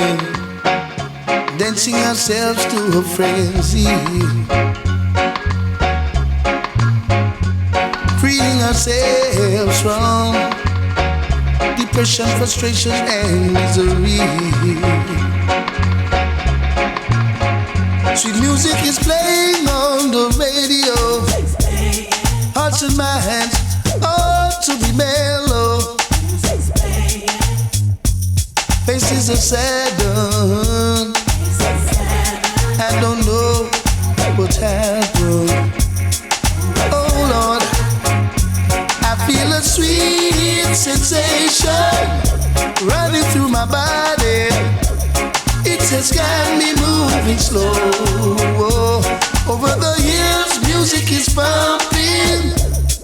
jumping, dancing ourselves to a frenzy, freeing ourselves from depression, frustration, and misery. Sweet music is playing on the radio. Hearts and minds ought to be mellow. Faces are saddened. I don't know what's happened. Oh Lord, I feel a sweet sensation running through my body. It has got me moving slow. Over the years, music is pumping.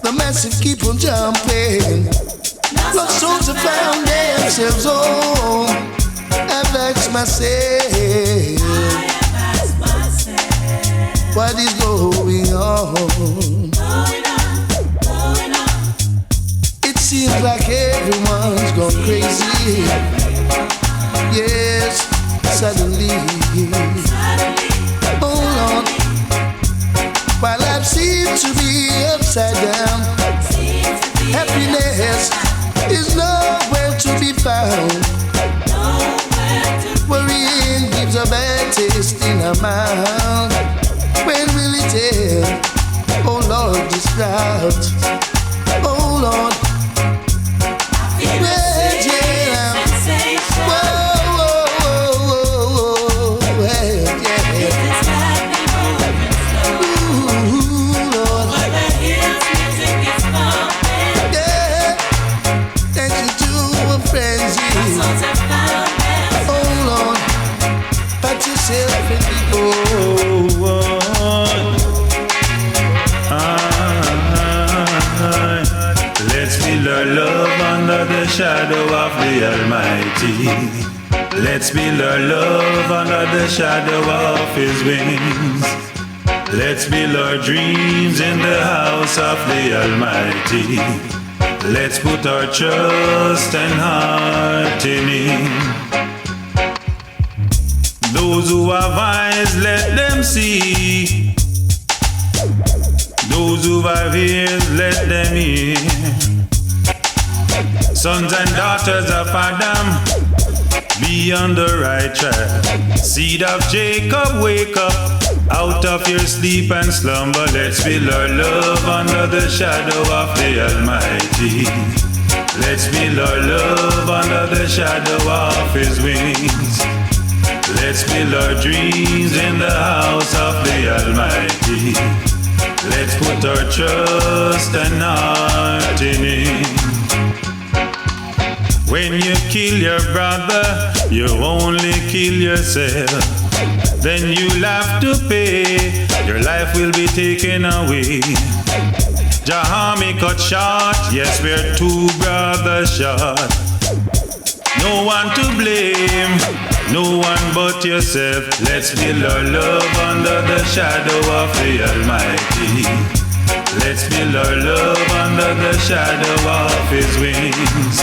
The masses keep on jumping. Lost souls have found themselves home. I've asked myself, what is going on? It seems like everyone's gone crazy. Yes, suddenly. Hold on. While life seems to be upside down, happiness is nowhere to be found. Worrying gives a bad taste in our mouth. When will it end? Oh Lord, this drought. Oh Lord. Shadow of the Almighty. Let's build our love under the shadow of His wings. Let's build our dreams in the house of the Almighty. Let's put our trust and heart in Him. Those who have eyes, let them see. Those who have ears, let them hear. Sons and daughters of Adam, be on the right track. Seed of Jacob, wake up out of your sleep and slumber. Let's build our love under the shadow of the Almighty. Let's build our love under the shadow of His wings. Let's build our dreams in the house of the Almighty. Let's put our trust and heart in Him. When you kill your brother, you only kill yourself. Then you'll have to pay, your life will be taken away. Jahami cut short, yes, we're two brothers short. No one to blame, no one but yourself. Let's build our love under the shadow of the Almighty. Let's build our love under the shadow of His wings.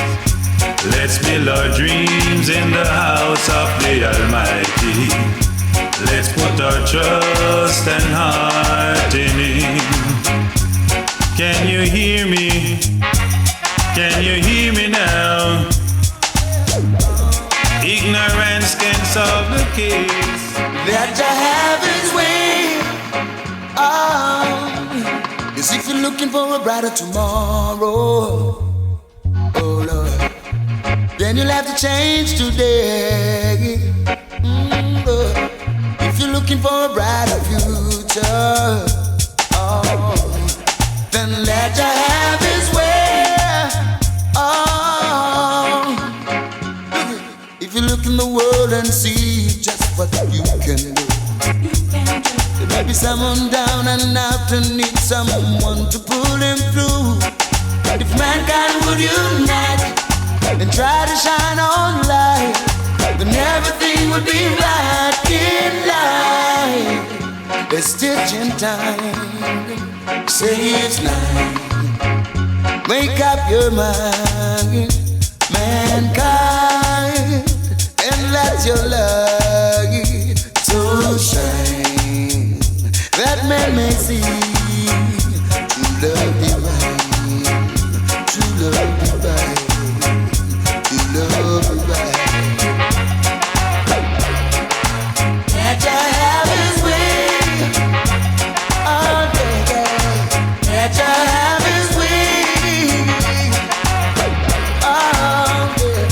Let's build our dreams in the house of the Almighty. Let's put our trust and heart in Him. Can you hear me? Can you hear me now? Ignorance can solve the case. That Jah have His way. Oh, yes, if you're looking for a brighter tomorrow, oh Lord, then you'll have to change today. If you're looking for a brighter future, oh, then let Jah have His way. Oh, if you look in the world and see just what you can do, there may be someone down and out and need someone to pull him through. If mankind would unite and try to shine on light, then everything would be right in life. There's still time, say it's night. Make up your mind, mankind, and let your light so shine, that man may see true love divine, true love divine, true love divine. Let your have his way, oh yeah, let your have his way, oh yeah.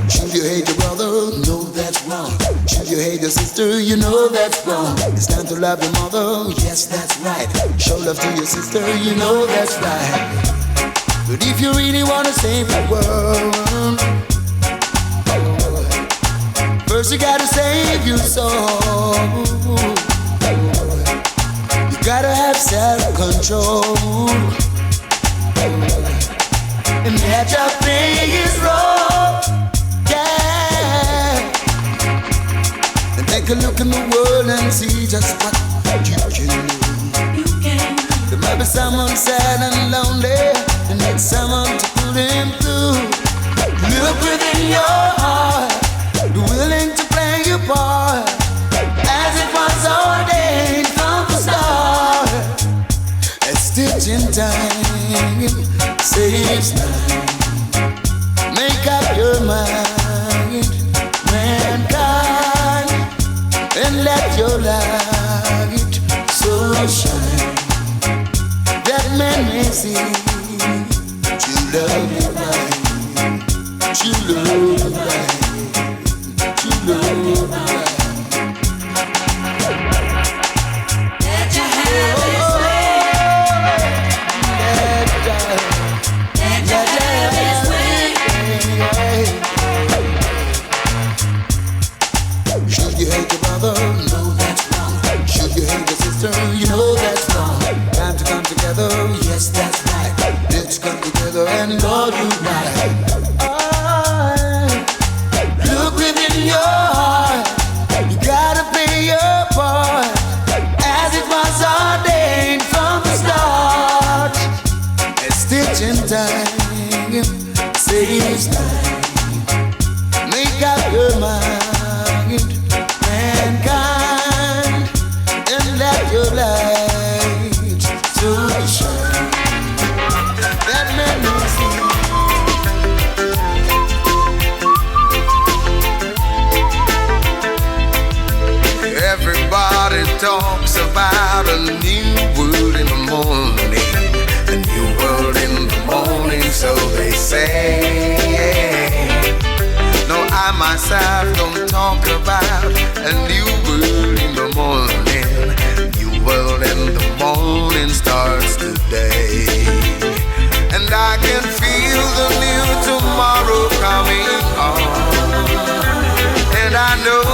Should you hate your brother? No, that's wrong. Should you hate your sister? You know that's wrong. It's time to love your mother. Yes, that's right. Show love to your sister. You know that's right. But if you really wanna save the world, first you gotta save your soul. You gotta have self-control, and let your play his role. Yeah. And take a look in the world and see just what you can do. There might be someone sad and lonely, and need someone to pull him through. Look within your heart, be willing to play your part, as it was ordained from the start. A stitch in time saves time. Make up your mind, mankind, and let your light so shine that men may see true love divine, true love divine, true love divine. Let your have his way, let your have his way. Should you hate your brother? No, that's wrong. Should you hate your sister? You know that's wrong. Time to come together. Yes, that's right. Let's come together and Lord unite. Look within your heart. You gotta play your part, as it was ordained from the start. A stitch in time saves time. Make up your mind, mankind, and let your light so shine that man may see. Everybody talks about a new world in the morning, a new world in the morning, so they say. No, I myself don't talk about a new world in the morning. New world in the morning starts today, and I can feel the new tomorrow coming on, and I know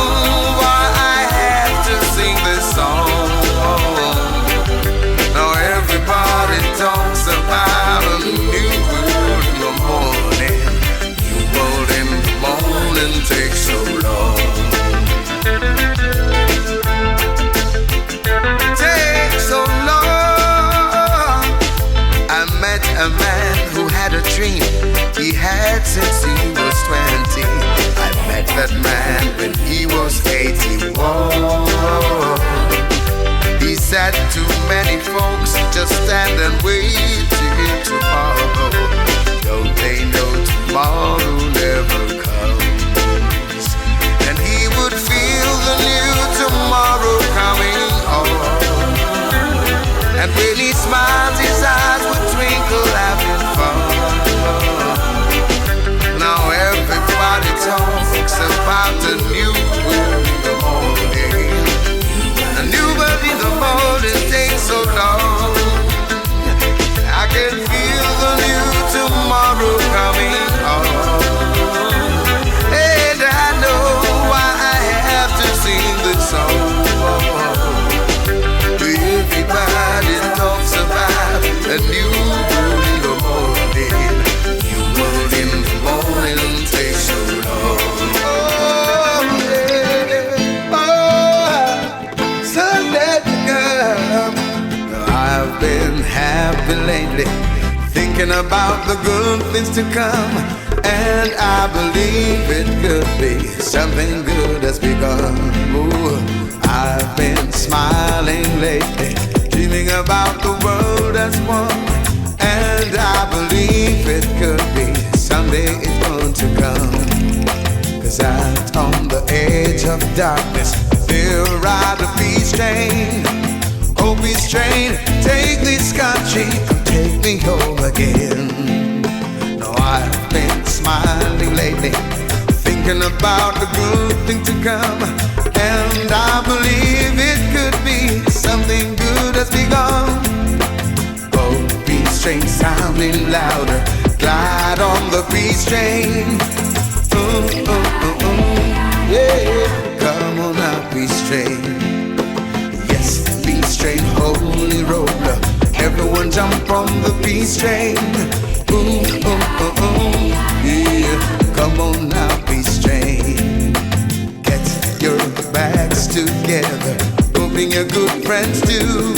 why I have to sing this song. Now everybody talks about a new world in the morning. New world in the morning takes so long. Takes so long. I met a man who had a dream he had since he was 20. I met that man when he was 81. He said too many folks just stand and wait till tomorrow. Don't they know tomorrow never comes? And he would feel the new tomorrow coming on, and when he smiled his eyes would twinkle having fun. Now everybody talks about a new world in the morning. A new world in the morning takes so long. I can feel the new tomorrow coming on, and I know why I have to sing this song. Everybody talks about a new world in the morning. New world in the morning takes so long. Oh, yeah. Oh, Sunday to come. I've been happy lately, thinking about the good things to come, and I believe it could be something good has begun. Ooh, I've been smiling lately, dreaming about the world as one, and I believe it could be someday it's going to come. 'Cause out on the edge of darkness, still ride the peace train. Oh, peace train, take this country, take me home again. No, I've been smiling lately, thinking about the good thing to come, and I believe it could be something good has begun. Oh, peace train sounding louder, glide on the peace train. Yeah, come on now, peace train. Yes, peace train, holy roller, everyone jump on the peace train. Yeah, come on now, peace train. Get your bags together, go bring your good friends too,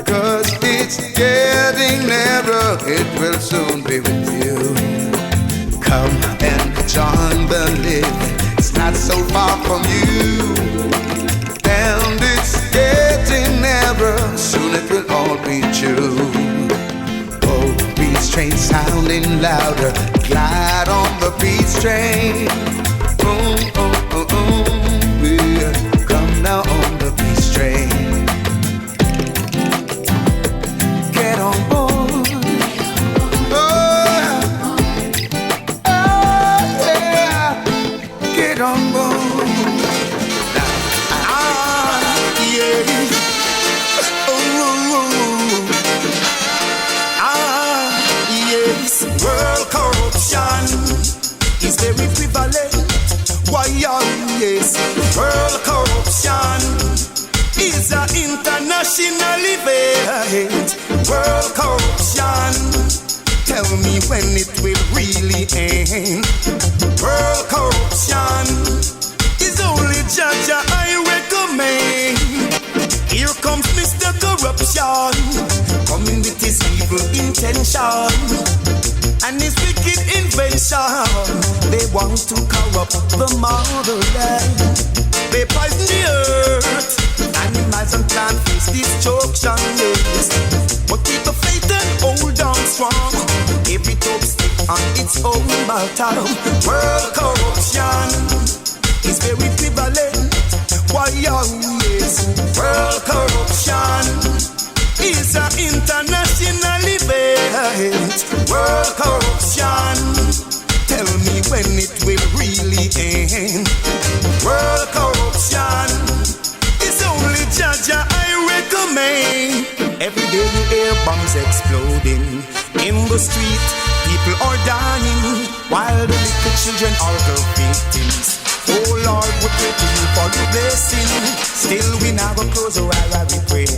'cause it's getting nearer, it will soon be with you. Come and join the living, it's not so far from you, and it's getting nearer, soon it will all be true. Oh, peace train sounding louder, glide on the peace train. Yeah, come now on the peace train. Get on board. Get on board. Yeah. Yes. World corruption is very prevalent. Why, yes. World corruption is an international event. World corruption, tell me when it will really end. World corruption is only judge I recommend. Here comes Mr. Corruption, coming with his evil intention and his wicked invention. They want to corrupt the motherland. They poison the earth. Animals and plants face destruction, yes. But keep the faith and hold on strong. Every top stick on its own bottom. World corruption is very prevalent. Why, yes. World corruption is an international event. World corruption, tell me when it will really end. World corruption is only judge I recommend. Every day you hear bombs exploding in the street, people are dying while the little children are the victims. Oh Lord, we pray to you for your blessing. Still we never close our eyes, we pray.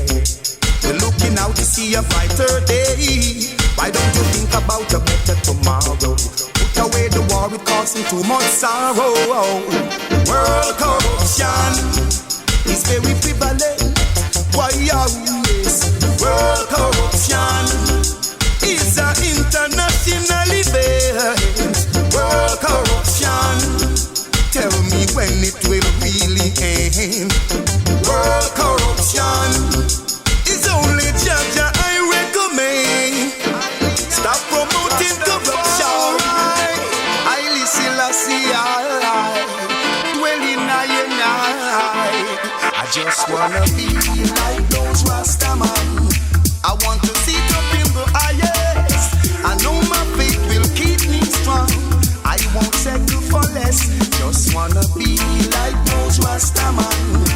We're looking out to see a brighter day. Why don't you think about a better tomorrow? Put away the war, it's causing too much sorrow. World corruption is very prevalent. Why, yes. World corruption is an international event. World corruption, tell me when it will really end. World corruption is only judge I recommend. Stop promoting corruption. I listen, I see, dwelling I just wanna be like those Rastaman. I want to sit up in the highest. I know my faith will keep me strong. I won't settle for less. Just wanna be like those Rastaman.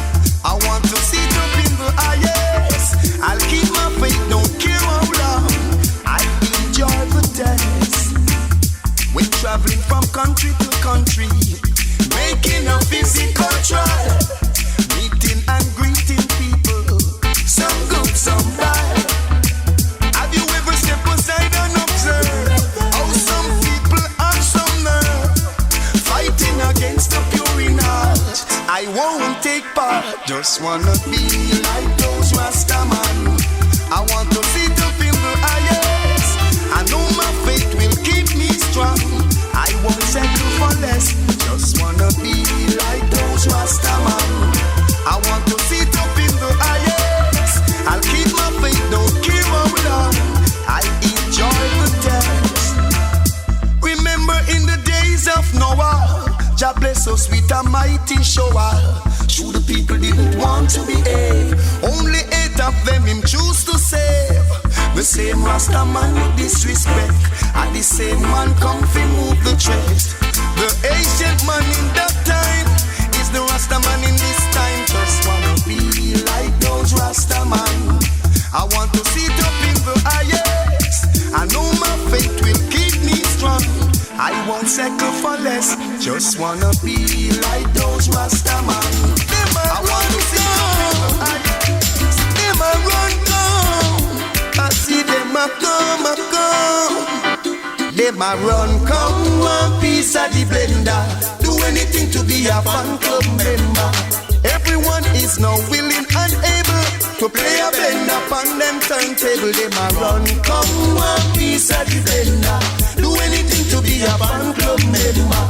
I want to sit up in the highest. I'll keep my faith, don't care how long. I enjoy the test. When traveling from country to country, making a physical trial, meeting and greeting people, some good, some bad. Have you ever stepped aside and observed how some people have some nerve, fighting against the pure in heart? I won't take part. Just wanna be like those Rastaman. I want to sit up in the highest. I know my faith will keep me strong. I it a mighty shower. Should the people didn't want to behave, only 8 of them him choose to save. The same Rasta man with disrespect, and the same man come fi move the tracks. The ancient man in that time is the Rasta man in this time. Just wanna be like those Rasta man. I want to sit up in the highest. I know my faith will keep me strong. I won't settle for less. Just wanna be like those Rasta man. I want to sit up in the highest. Them a run down. I see them a come. Them a run come. One piece of the blender. Do anything to be a fan club member. Everyone is now willing and able to play a blend upon them turntable. Them a run come. One piece of the blender. Do anything to be a fan club member.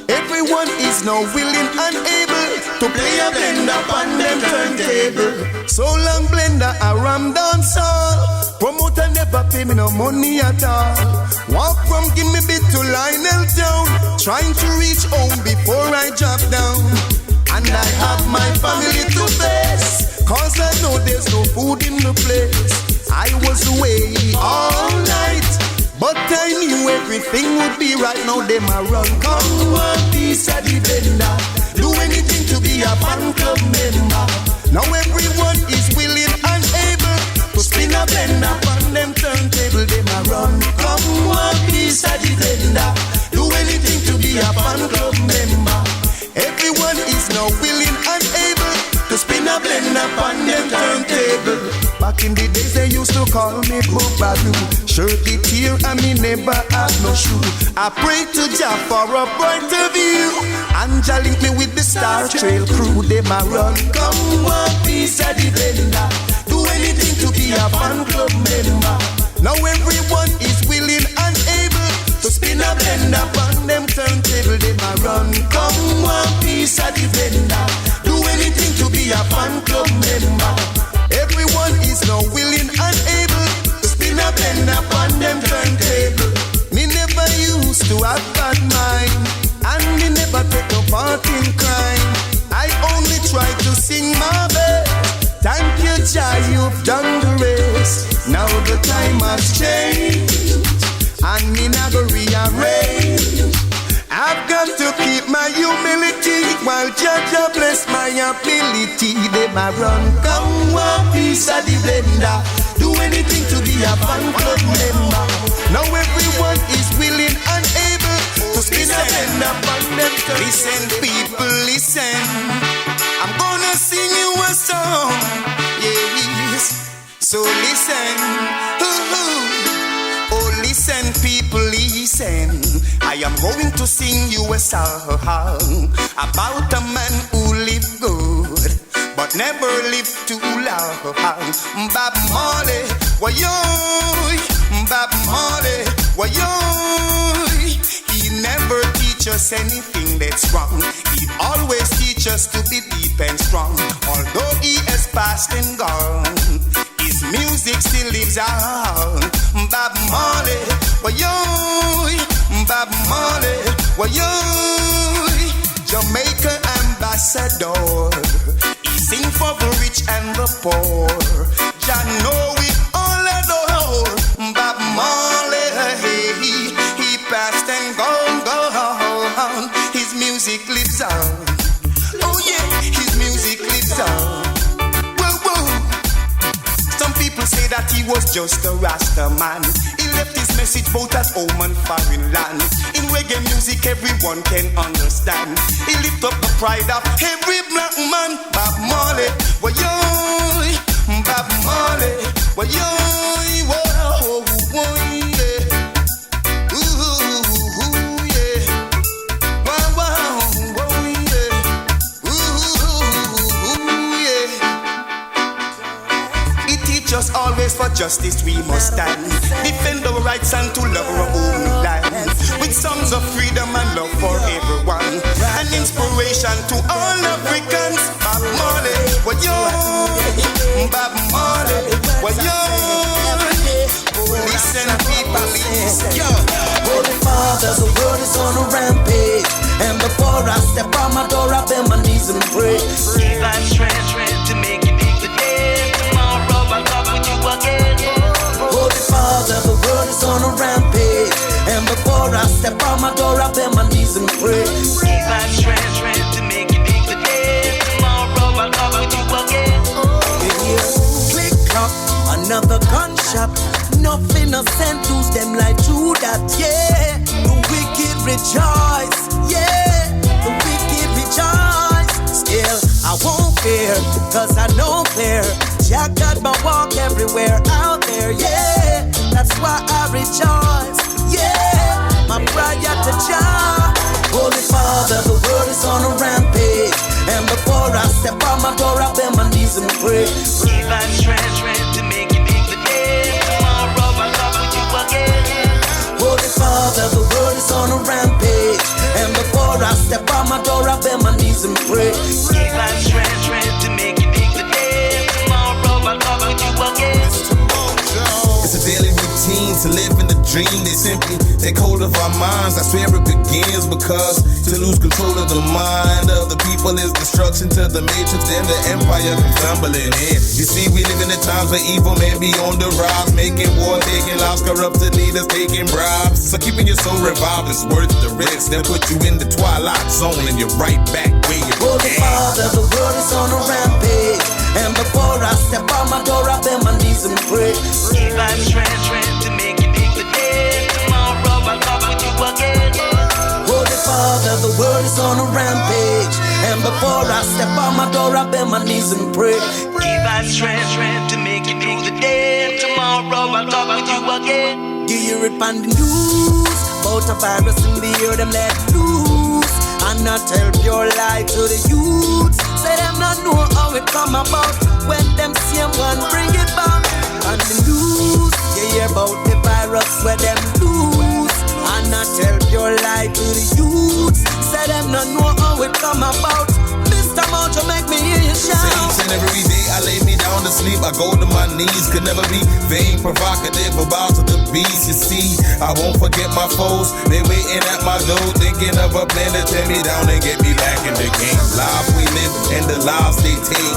Everyone is now willing and able to play a blend upon them turntable. So long blender a ram dance all. Promoter never pay me no money at all. Walk from give me bit to Lionel down. Trying to reach home before I drop down. And I have my family to face, cause I know there's no food in the place. I was away all night, but I knew everything would be right. Now them a run come one piece of the blender. Do anything to be a fan club member. Now everyone is willing and able to spin a blender on them turntable. Them a run come one piece of the blender. Do anything to be a fan club member. Everyone is now willing and able to spin a blender on them turntable. Back in the days they used to call me Bubadoo. Shirt it here and me never have no shoe. I pray to Jah for a brighter view. Anja link me with the Star Trail crew. Them a run come one piece of the blender. Do anything to be a fan club member. Now everyone is willing and able to spin a blender on them turntable. Them a run come one piece of the blender. Do anything to be a fan club member. Everyone is now willing and able to spin a blender on them turntable. Me never used to have bad mind, and me never take a part in crime. I only try to sing my best. Thank you, Jah, you've done the rest. Now the time has changed, and me not go rearrange. I've got to keep my humility while Jah bless my ability. Them a run come one piece of the blender. Do anything to be a fan club member. Now everyone is willing and able to spin a blender on them. Listen, people, listen. I'm gonna sing you a song. Yes. So listen. Oh, listen, people, listen. I am going to sing you a song about a man who lived good, but never lived too long. Bob Marley, why-yoy? Bob Marley, why-yoy? He never teach us anything that's wrong. He always teach us to be deep and strong. Although he has passed and gone, his music still lives on. Bob Marley, why-yoy? Bob Marley, why-yoy? Jamaica ambassador. He sing for the rich and the poor. Jah know we all adore. Bob Marley, he passed and gone. His music lives on. Oh yeah, his music lives on. Some people say that he was just a Rasta man. He left his message both at home and foreign land. In reggae music everyone can understand. He lift up the pride of every black man. Bob Marley, why-yoy? Bob Marley, why-yoy? Whoa, yeah. Ooh, yeah. Wow, yeah. Ooh, yeah. He teach us always for justice we must stand. Defend our rights and to love our own land. With songs of freedom and love for everyone. An inspiration to all Africans. Bob Marley, why-yoy? Bob Marley, why-yoy? Listen, people, listen. Holy Father, the world is on a rampage. And before I step on my door, I bend my knees and pray. Give us strength to make it big today. Tomorrow I'll come with you again. Holy Father, the world is on a rampage. And before I step on my door, I bend my knees and pray. Give us strength to make it big today. Tomorrow I'll come with you again. Click clock, another gunshot. Nothing innocent lose them like Judas. Yeah, the wicked rejoice. Yeah, the wicked rejoice. Still, I won't fear, cause I know clear. Jah got my walk everywhere out there. Yeah, that's why I rejoice. Yeah, my prayer to Jah. Holy Father, the world is on a rampage. And before I step on my door, I bend my knees and pray. Give us strength to make it big today. Tomorrow I'll come with you again. Holy Father, the world is on a rampage. And before I step on my door, I bend my knees and pray. Give us strength to make it big today. Tomorrow I'll come with you again. It's a daily routine to live in the dream. They simply take hold of our minds. That's where it begins. Because to lose control of the mind of the people is destruction to the matrix. Then the empire comes tumbling in. You see, we live in the times where evil men be on the rise, making war, taking lives, corrupted leaders, taking bribes. So keeping your soul revived is worth the risk. They'll put you in the twilight zone and you're right back where you Holy began. Father, the world is on a rampage. And before I step on my door, I bend my knees and pray. Give us strength to make it big today. Tomorrow I'll come with you again. Holy Father, the world is on a rampage. And before I step on my door, I bend my knees and pray. Give us strength to make it big today. Tomorrow I'll come with you again. You hear it on the news about a virus in the air, them let loose. And not tell pure lie to the youths. Say them not know how it come about. When them same one bring it back. On the news, you hear about the virus where them lose. And not tell pure lie to the youths. Say them not know how it come about. Mr. Mojo make me hear you shout. Each and every day I lay me down to sleep. I go to my knees, could never be vain, provocative, or bow to the beast. You see, I won't forget my foes. They waiting at my door, thinking of a plan to tear me down and get me back in the game. Lives we live and the lives they take.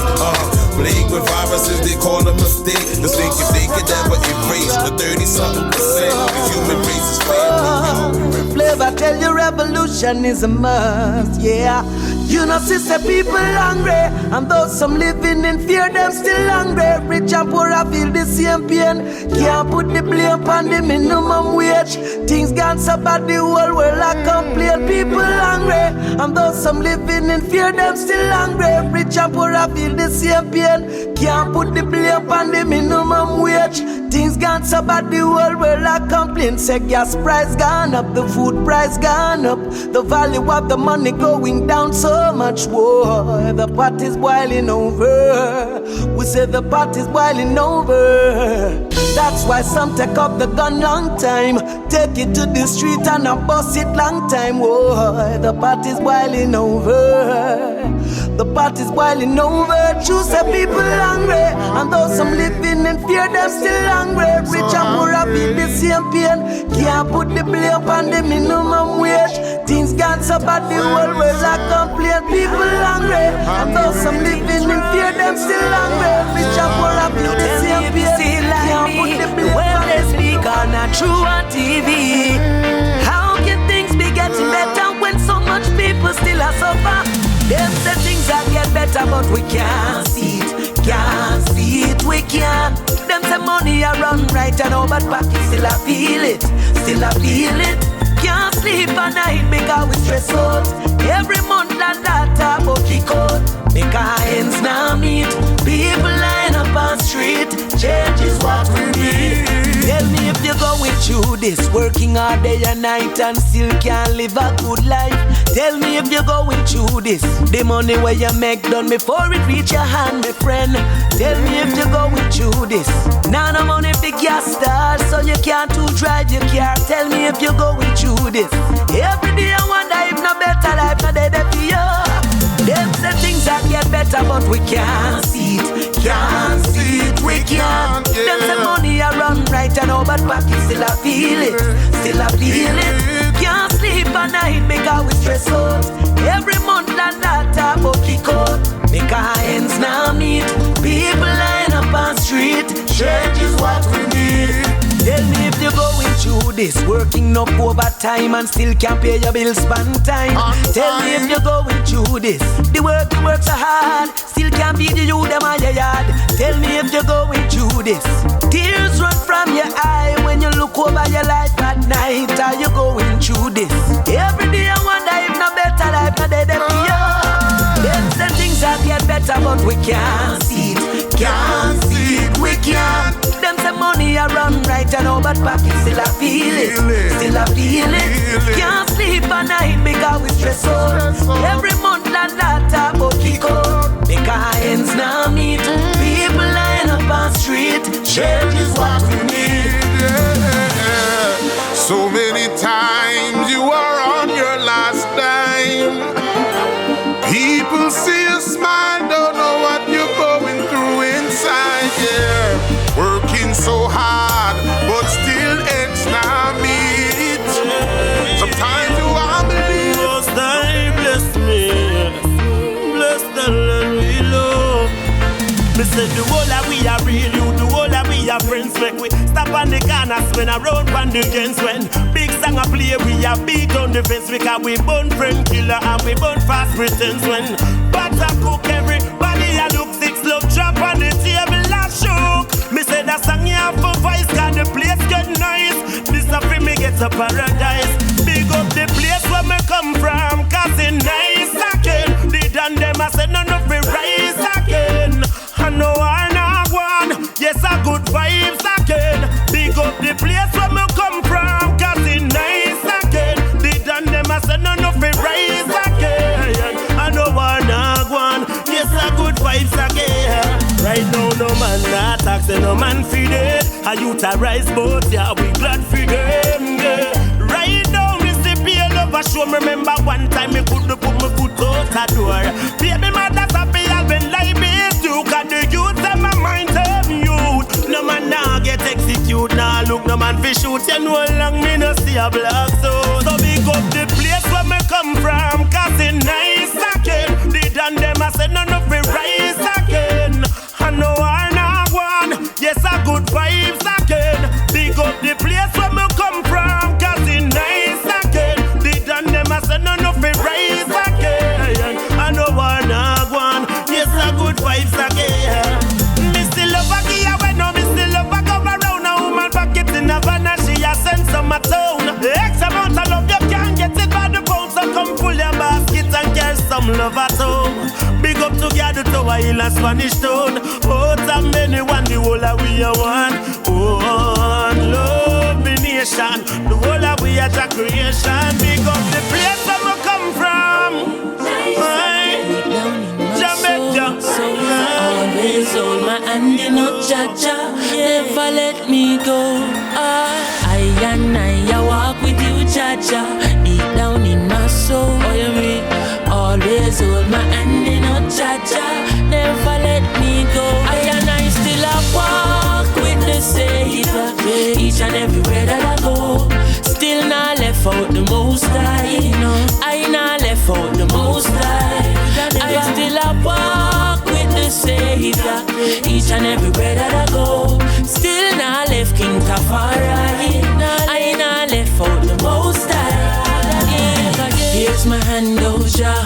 Plagued with viruses, they call a mistake. Just think if they could ever erase the 30-something% of the human race is playing. Flavor tell you revolution is a must, yeah. You know, sister, people hungry. And though some living in fear, them still hungry. Rich and poor, I feel the same pain. Can't put the blame on the minimum wage. Things gone so bad, the whole world I complain. People hungry. And though some living in fear, them still hungry. Rich and poor, I feel the same pain. Can't put the blame on the minimum wage. Things gone so bad, the whole world I complain. Say gas price gone up, the food price gone up. The value of the money going down so much. Whoa, the pot is boiling over. We say the pot is boiling over. That's why some take up the gun long time. Take it to the street and I bust it long time. Whoa, the pot is boiling over. The pot is boiling over. Choose the people hungry. And though some living in fear, them still hungry. Rich and poor, I feel the same pain. Can't put the blame on the minimum wage. Things gone so bad, the whole world I complain. People hungry. And though some living in fear, them still hungry. Rich and poor, I feel the same pain. Can't put the blame when they speak on a true on TV. How can things be getting better when so much people still are suffer? Them say things that get better, but we can't see it. Can't see it, we can't. Them say money a run right and all, but pocket still I feel it. Still I feel it. Can't sleep at night because we stress out. Every month and that talk about kick out. Make our ends now meet. People line up on street. Change is what we need. Tell me if you're going through this, working all day and night and still can't live a good life. Tell me if you're going through this, the money where you make done before it reach your hand, my friend. Tell me if you're going through this. Now no money for gas stars, so you can't to drive your car. Tell me if you're going through this. Every day I wonder if no better life, no day for you. Them say things that get better, but we can't see it. Can't see it, we can't. Them say money a run right right and all but pocket still I feel it, still I feel it. Can't sleep at night because we stress out. Every month and that talk about kick out. Make our ends now meet. People lying up on street. Change is what we need. Tell me if you're going through this, working up overtime and still can't pay your bills on time. Tell me if you're going through this, the work you work so hard, still can't feed you them on your yard. Tell me if you're going through this, tears run from your eye when you look over your life at night. Are you going through this? Every day I wonder if no better life no dead for you. Them say things that get better but we can't see it, can't see it, we can't. Them say money I run right and all but pocket still I feel it, still I feel it. Can't sleep at night because we stress out. Every month and that talk about kick out. Make our ends now meet. People lying up on street. Change is what we need. So many times you are on your last dime. People see you smile, don't know what you're going through inside, yeah. Working so hard, but still ends not meet. Sometimes you are believe. Most I bless me, bless the Lord we love. Me say the whole of we are real, you the whole of we are friends. Make we stop on the corner, spin around on the gens. When big song a play, we are beat on the fence. Because we born friend killer and we born fast pretense. When butter cook, everybody a look six love drop on the table and shook. Me say that song you have for voice, cause the place get nice. This a free me get a paradise. Big up the place where me come from, cause it nice again. They done them, I said none of it rise again. I know I not one, yes a good vibes again. Big up the place where me come from, cause it nice again. They done them, I said none of it rise again. I know I not one, yes a good vibes again. Right now no man not tax and no man feed it. I youth a rise but yeah we glad for them, yeah. Right now me see pay love a show. Remember one time me could put my foot out a door. Baby mother's happy I've been like this too. Cause the youth and my mind them youth. No man now get execute. Now look no man fi shoot. You know long me no see a black so. So big up the place where me come from, cause it nice again. They done them I said none of it rise again. I know I not one, yes a good vibes again. Big up the place where me come from, cause it nice again. They done them I said none of it rise again. I know I not one, yes a good vibes again. Me still love a gear when no me still love a go around. A woman pocket in a van and she a send some a town. X amount of love you can't get it by the pound. So come pull your basket and get some love at home. Big up together to a hill and Spanish town. Oh, and many one, the whole of we are one. Oh, love me nation. The whole of we are your creation. Big up the place where we come from. Jamaica. So always hold my hand in up, Jaja. Never let me go. I and I walk with you, Jaja. Deep down in my soul. Oh, you mean? Always hold my hand in up, Jaja. Never let me go. I and I still a walk with the Savior. Each and everywhere that I go. Still not left out the most high. I not left out the most high. I still a walk with the Savior. Each and everywhere that I go. Still not left King Tafari. I not left out the most high. Here's my hand, oh Jah.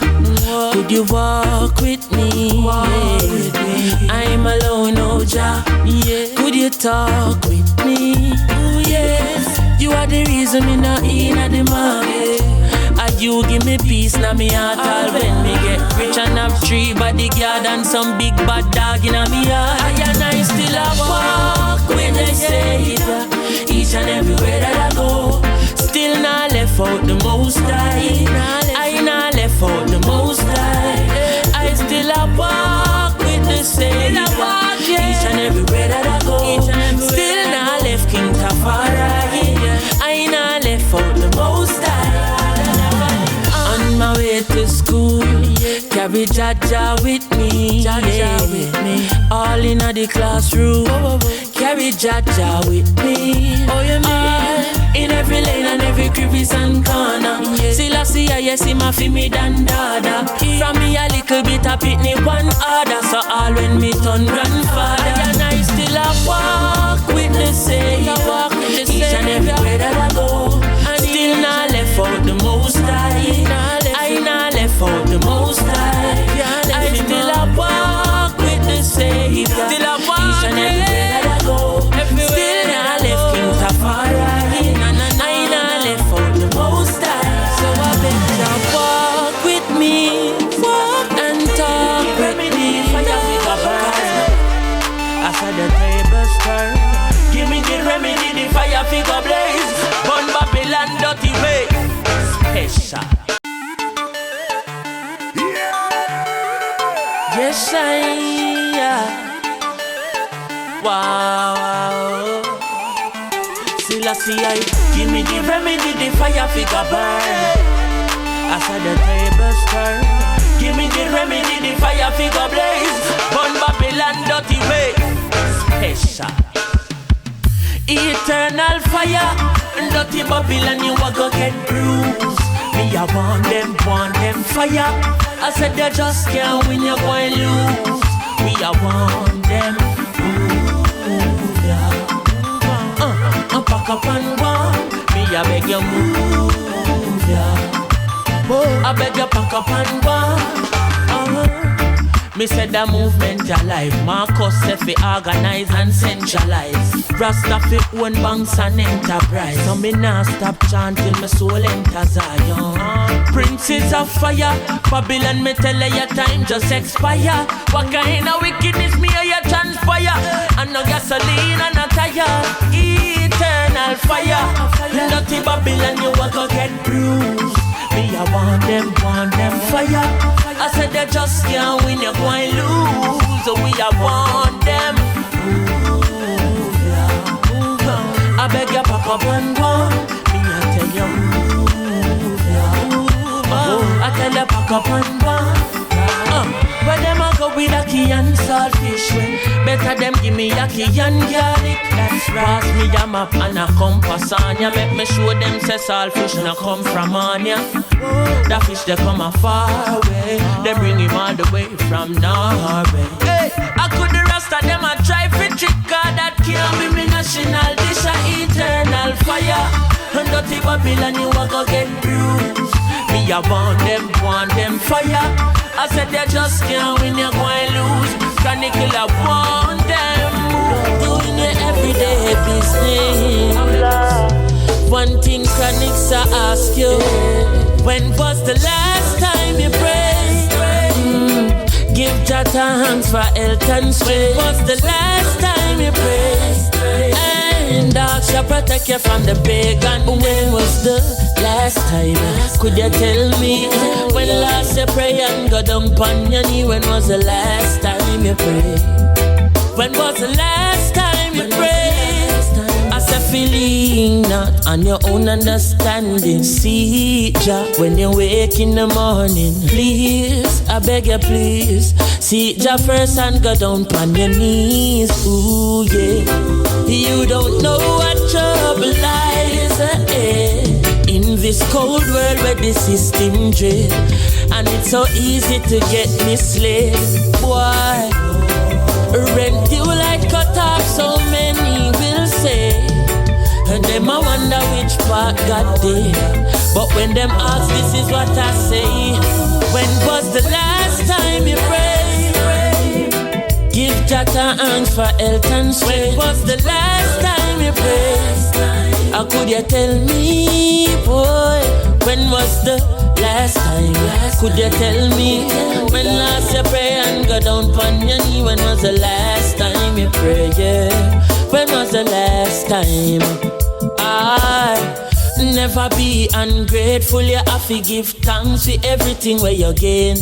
Could you walk with me? I'm alone, oh Jah. Could you talk with me? Oh yes. You are the reason me not in at the market. And you give me peace now me heart. All when me get rich and have 3 bodyguard and some big bad dog in a me heart. I still a walk with the Savior. Each and everywhere that I go. Still not left out the most high. I not left out the most high. I still a walk with the Savior. Each and everywhere that I go. Still not left King Tafari. I not left out the most high. On my way to school, carry Jaja with me. All in the classroom. carry Jaja with me. Oh, you mean? In every lane and every crevice and corner. Sreggae, yes, him a fi me dan dada. From me a little bit a pitney one order. So all when me turn grandfather, and I still a walk with the same. Each and everywhere that I go, and still not left out the most high. I not left out the most high. I still a walk with the same. Still a walk each and everywhere that I go. Still not left King Tafari. I not left out the most high. So I better walk with me, walk and talk with me. After the tables turn, give me the remedy, the fire figure blaze. Burn Babylon dirty way. Special. Yes, wow. Sreggae, give me the remedy, the fire figure burn. After the tables turn, give me the remedy, the fire figure blaze. Burn Babylon dirty way. Special. Eternal fire, dirty Babylon, you a go get bruised. Me a want them fire. I said they just can't win, you going lose. Me a want them, yeah. Pack up and one. Me a beg you move, yeah. I beg you pack up and one. Me said the movement alive. Marcus said fi organize and centralize. Rasta fi own banks and enterprise. So me nah stop chanting, my soul enter Zion. Princes of fire, Babylon me tell you your time just expire. What kind of wickedness me you transpire? And no gasoline and no tire. Eternal fire, dirty Babylon you a go get bruised. Me I want them fire. I said they just can't win, you're going lose. So we I want them. Move, yeah. Move on. I beg you pack up and go. Me I tell you move, yeah. Move on. I tell you pack up and go. Where them a go with a key and saltfish when better them give me a key and garlic. That's right. Pass me a map and a compass on ya. Make me show them say saltfish no come from on ya. That fish they come a far away. They bring him all the way from Norway. Hey, I could the rest of them a try for trick. Cause that can't be me national dish a eternal fire. And dirty Babylon you a go get bruised. Me a want them fire. I said they just can't win, you're going lose. Chronixx I want them. Doing your everyday business. One thing Chronixx I ask you, when was the last time you prayed? Give Jah thanks for health and strength. When was the last time you prayed? And dark shall protect you from the pagan. When was the last time? Could you tell me? When last you pray and go down on your knee? When was the last time you prayed? When was the last time you prayed? I said feeling not on your own understanding. See Jah when you wake in the morning. Please, I beg you please. See Jah first and go down on your knees. Ooh yeah. You don't know what trouble lies ahead in this cold world where the system dread, and it's so easy to get misled. Boy, rent you like cut off, so many will say, and them I wonder which part got there. But when them ask, this is what I say. When was the last time you prayed? Give Jah thanks for health and strength. When was the last time you prayed? How could you tell me, boy? When was the last time? Could you tell me? When last you pray and go down on your knee? When was the last time you pray? Yeah. When was the last time? Never be ungrateful. You have to give thanks for everything where you gain.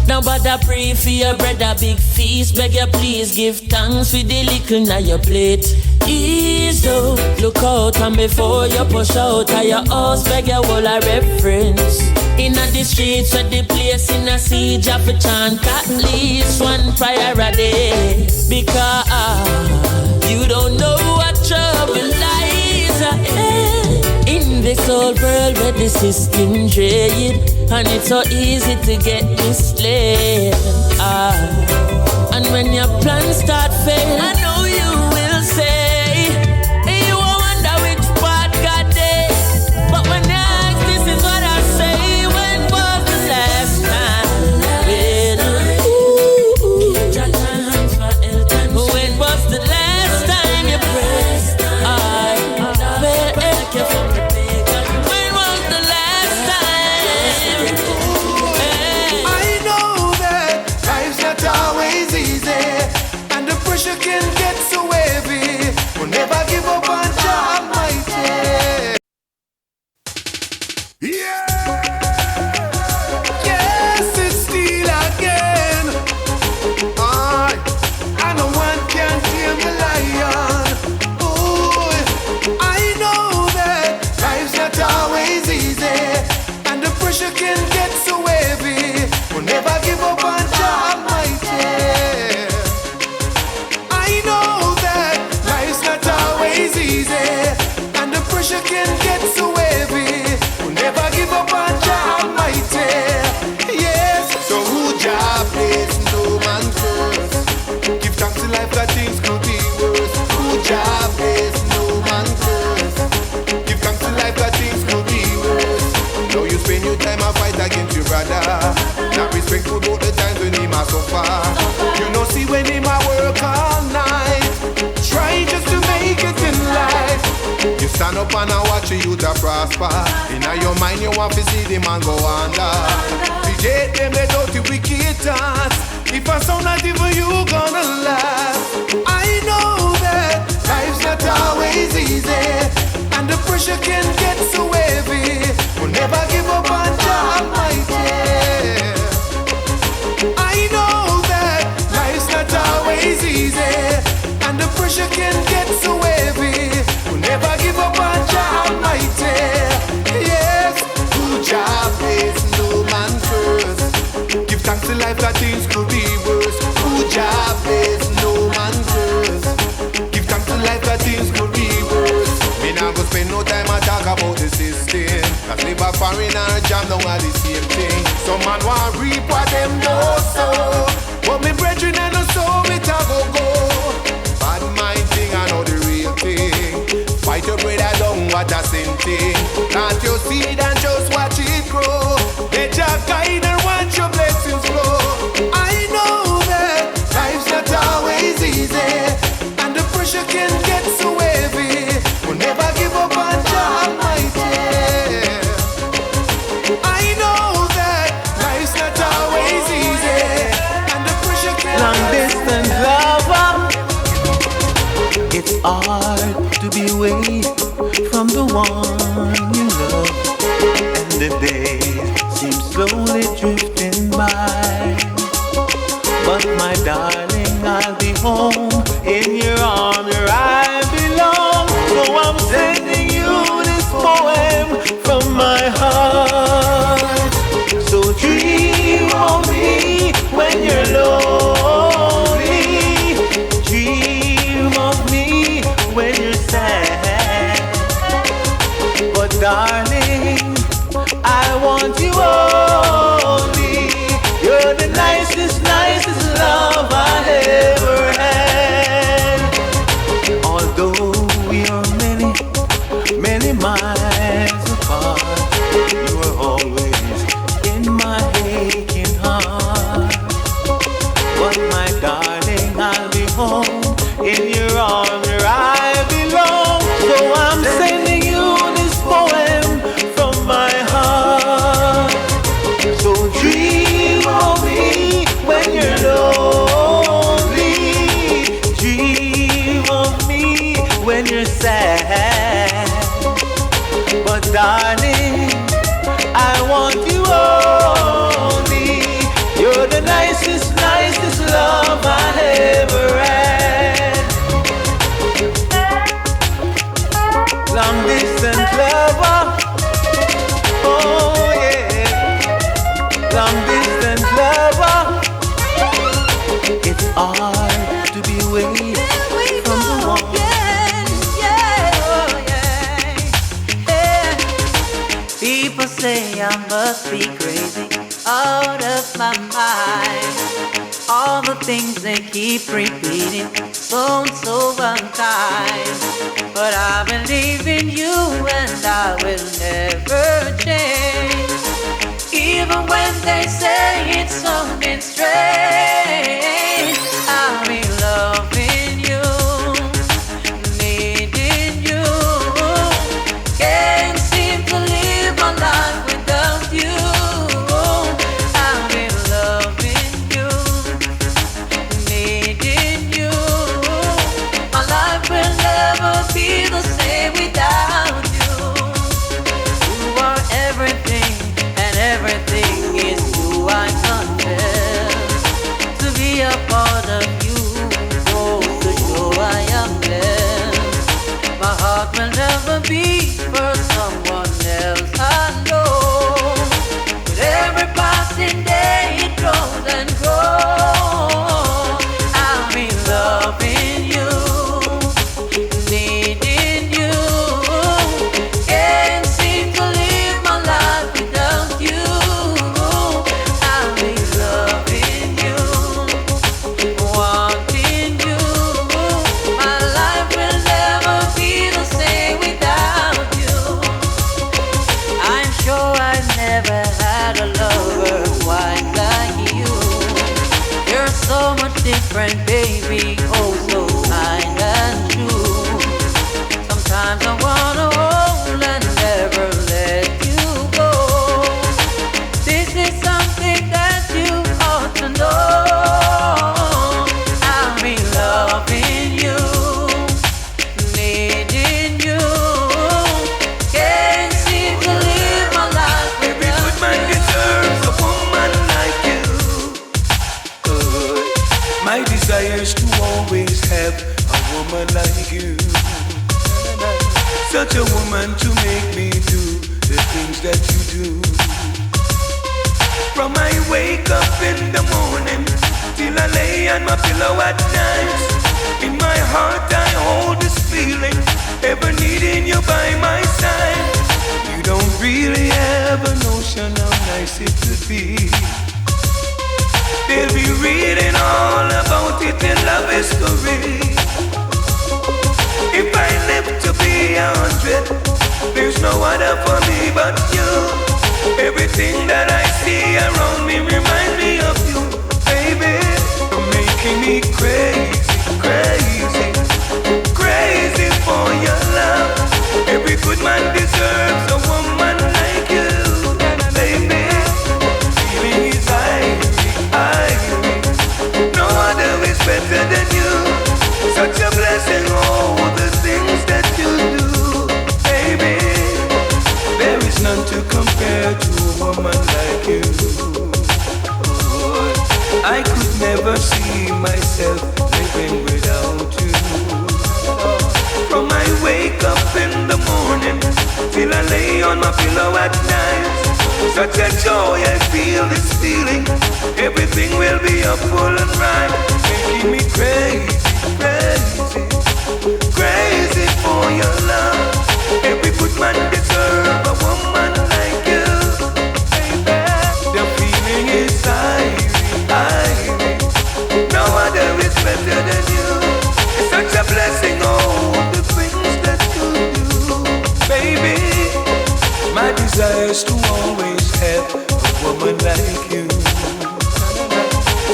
Now bother pray for your brother big feast. Beg you please give thanks for the little na your plate. Ease up, look out and before you push out of your house, beg you all a reference. Inna the streets where the place in a siege of a chant at least one prayer a day. Because You don't know what trouble lies ahead. In this old world where the system trade, and it's so easy to get misled. And when your plans start failing, I know you will say, hey, you wonder which part got there. But when you ask, this is what I say. When was the last time? When was the last time you pressed? When was the last time? I know that life's not always easy, and the pressure can get so heavy. We'll never give up on Jah Almighty. Yeah! Yes, it's Steele again. I know one can tame the lion. Ooh, I know that life's not always easy, and the pressure can get so heavy. We'll never give up on Jah Almighty. I know that life's not always easy, and the pressure can get so heavy. We'll never give up on Jah Almighty. Yes, so who Jah bless, no man curse. Give thanks to life that things could be worse. Who Jah bless, no man curse. Give thanks to life that things could be worse. Now you spend your time and fight against your brother. Not respectful about the times when him a suffer. You know see when him a work all night, try just to make it in life. You stand up and I watch you to prosper. In your mind you want to see the man go under. Reject them they dirty wicked thoughts. If I sound not even you gonna laugh. I know that life's not always easy, and the pressure can get so heavy. We'll never give up on Jah Almighty. I know that life's not always easy, and the pressure can get so heavy. We'll never give up on Jah Almighty. Yes, who Jah bless, no man curse. Give thanks to life that things could be worse. Who Jah bless, no man curse. Give thanks to life that things could be worse. Me not go spend no time and talk about the system. Cause live a foreigner jam down are the same thing. Some man want reap what them know so, but me brethren and no soul it a go. Bad mind thing I know the real thing. Fight your brother down what a sin thing. Plant your seed and just watch it grow. Let your guide and watch your blessings flow. I know that life's not always easy, and the pressure can get so heavy. We'll never give up on Jah Almighty. I know that life's not always easy, and the pressure can long distance lover. It's hard to be away from the one you love, and the days seem slowly drifting by. But my darling, I'll be home in your arms where I belong. So I'm sending you this poem from my heart. So dream of me when you're lonely. Dream of me when you're sad. But darling, I want you only. You're the nicest love I ever had. Although we are many miles apart, you are always in my aching heart. But my darling, I'll be home in your arms where I belong. So I'm sending you this poem from my heart. So dream of me when you're lonely. Dream of me when you're sad. But darling, I want you only. You're the nicest love I ever had. Long distance lover. Oh yeah. Long distance lover. It's hard to be away from the one must be crazy, out of my mind. All the things they keep repeating, so unkind. But I believe in you and I will never change. Even when they say it's something strange, I'll be loving you, needing you. Can't seem to live my life without you. I'll be loving you, needing you. My life will never be the same without you. You are everything, and everything is who I confess. To be a part of you goes to show I am blessed. My heart will never beat for someone else, I know. With every passing day it grows and grows. I'll be loving you, needing you. Can't seem to live my life without you. I'll be loving you, wanting you. My life will never be the same without you. I'm sure I've never had a lover quite like you. You're so much different, baby, oh so kind and true. Sometimes I wanna hold and never let you go. This is something that you ought to know. I'll be loving you, needing you. Can't seem to live my life Every good without man you. deserves a woman like you. My desire is to always have a woman like you. Such a woman to make me do the things that you do. From I wake up in the morning till I lay on my pillow at night, in my heart I hold this feeling, ever needing you by my side. You don't really have a notion how nice it could be. They'll be reading all about it in love history. If I live to be 100, there's no other for me but you. Everything that I see around me reminds me of you, baby. You're making me crazy, crazy, crazy for your love. Every good man deserves a woman like you, baby. Feeling is ivory. No other is better than you. Such a blessing, all the things that you do, baby. There is none to compare to a woman like you. I could never see myself living without you. From I wake up in the morning till I lay on my pillow at night, such a joy I feel this feeling. Everything will be up full and right, making me crazy, crazy, crazy for your love. Every good man deserves a woman like you, baby. The feeling is ivory. No other is better than you. It's such a blessing, all the things that you do, baby. My desire is to always have a woman like you.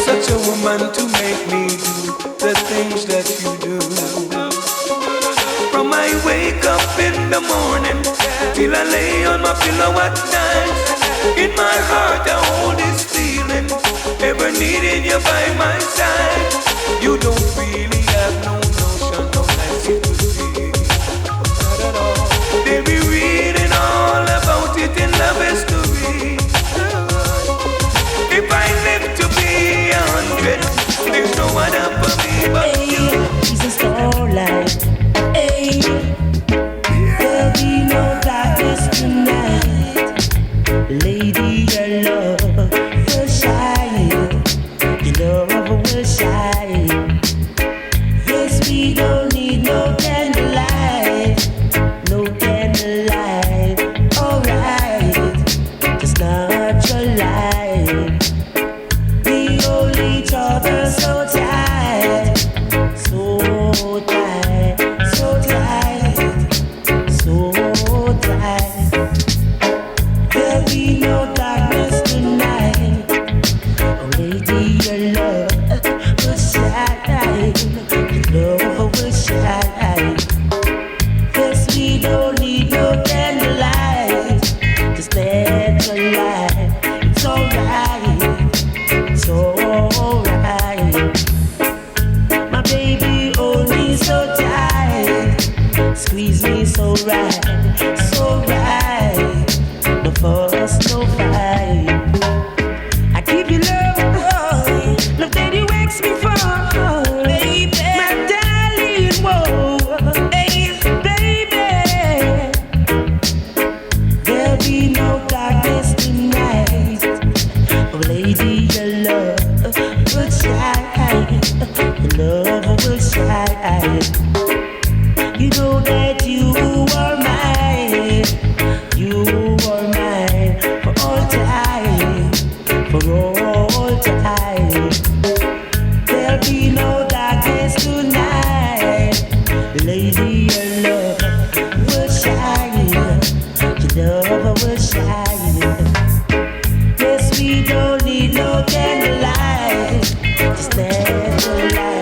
Such a woman to make me do the things that you do. From I wake up in the morning till I lay on my pillow at night, in my heart I hold this feeling, ever needing you by my side. You don't really have no notion how nice it would be. They'll be reading all about it in love history. If I live to be 100, there's no other for me but you. She's a starlight. Hey, there'll be no darkness tonight. Lady, your love will shine. Your love will shine. My baby hold me so tight, squeeze me so right, no fuss, no fight. I give you love, love that you ask me for, baby, my darling, whoa, baby. There'll be no darkness tonight, oh lady, your love will shine, your love will shine. You know that you are mine, for all time, for all time. There'll be no darkness tonight, lady, your love will shine, your love will shine. Yes, we don't need no candlelight, just let the light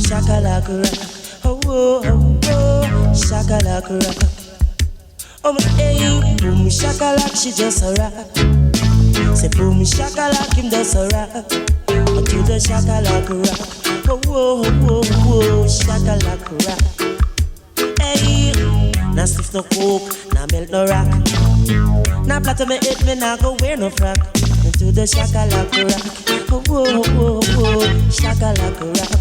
shakalaka rock, oh oh oh, shakalaka rock. Oh my hey, boom shakalaka, she just a rock. Say boom shakalaka, him just a rock. But you the shakalaka rock, oh oh oh oh, shakalaka rock. Hey, now sniff no coke, now melt no rock. Now platter me head, me now go wear no frock. Into the shakalaka rock, oh oh oh oh, shakalaka rock.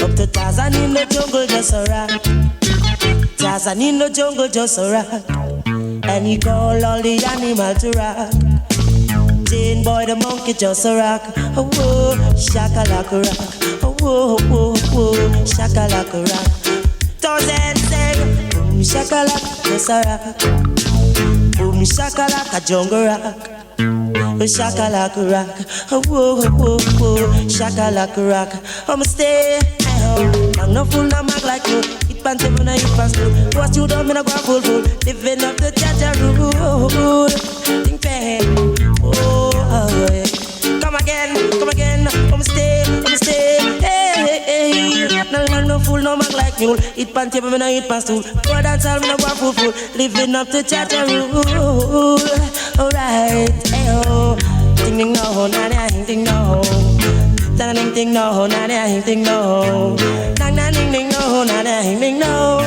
Up to Tarzan in the jungle, just a rock. Tarzan in the jungle, just a rock. And he call all the animal to rock. Jane boy, the monkey, just a rock. Oh, whoa, shakalaka rock. Oh, whoa, whoa, whoa, shakalaka rock. Thousand say, boom, shakalaka, just a rock. Boom, shakalaka, jungle rock. Shakalaka rock, oh whoa whoa whoa, shakalaka rock. I'ma stay at home. I'm no fool, no mag like you. It pants up when I eat past you. What you done, me no go full. Living up the Jaja rule. Think bad, oh yeah. Come again, I'ma stay. Hey. No fool, no mag like you. It pants up when I eat past you. For dance all, me no go full. Living up the Jaja rule. Alright, ayo. Ding ding no, na na ding no. Na ding ding no, na na ding no. Na na ding ding no, na na ding no.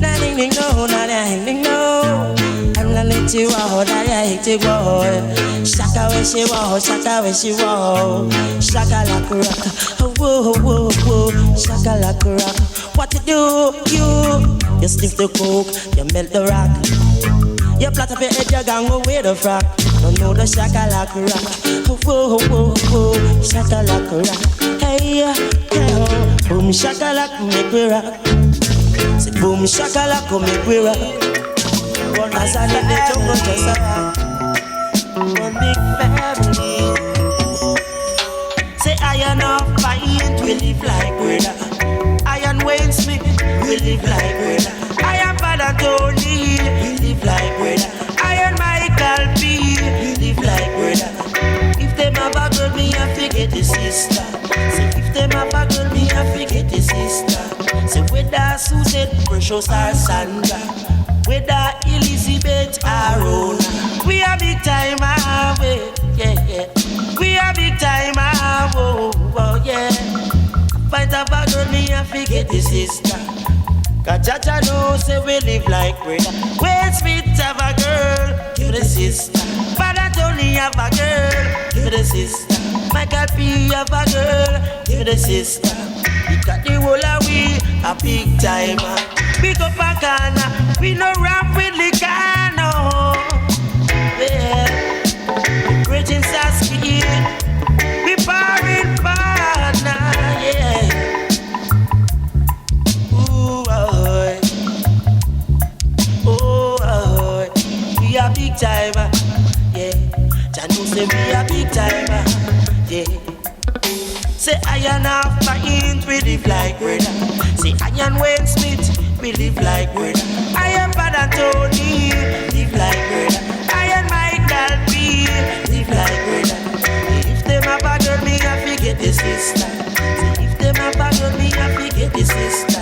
Na ding ding no, na na ding no. I'm gonna let you out, na na ding no. Shaka when she walk, shaka like rock. Whoa whoa whoa, shaka like rock. What you do? You sniff the coke, you melt the rock. You plait up your head, you gang away the frock. Don't know the shakalaka rock. Whoa, whoa, whoa, shakalaka rock. Hey, boom shakalaka, make we rock. Say boom shakalaka, make we rock. One as I need the jungle, just a rock. One big family. Say iron off fight, we live like brother. Iron Wayne Smith, we live like brother. Iron Father Tony, we live like brother. Iron Mykal B, we live like brother. If them have a girl, me I forget the sister. Say if them have a girl, me I forget the sister. Say whether Susan, Precious or Sandra, whether Elizabeth or Rona, we a big time away, yeah. We a big time away, oh yeah. Fight up a girl, me I forget the sister. Cause Jaja knows say we live like brother. Wayne Smith have a girl, give the sister. Father Tony have a girl, give the sister. Mykal P have a girl, give the sister. Because the whole of we a big timer. Big up a corner, we no rap with Luciano. Yeah, great in Saski, we parring partner, yeah. We a big timer, yeah. Janu say we a big timer, yeah. Say iron off my int, we live like brother. Say iron Wayne Smith, we live like brother. Iron Father Tony, live like brother. Iron Mykal B, live like brother. If them have a girl, me I forget the sister. Say if them have a girl, me I forget the sister.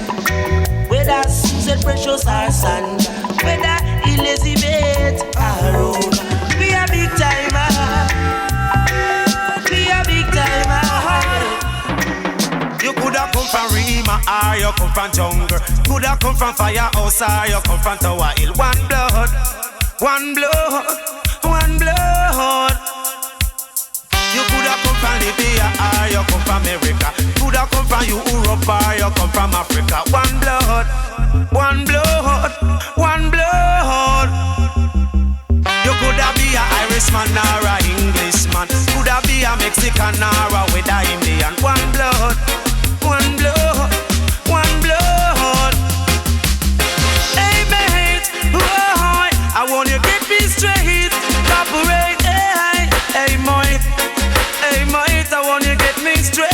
Whether Susan, Precious or Sandra, whether from jungle. Coulda come from firehouse or you come from Tower Hill. One blood, one blood, one blood. You coulda come from Libya or you come from America. Coulda come from Europe or you come from Africa. One blood, one blood, one blood. You coulda be a Irishman or a Englishman. Coulda be a Mexican or a with a Indian. One blood, one blood, one blood. Hey mate, boy, I want you get me straight. Cooperate, hey, hey mate, hey mate, I want you get me straight.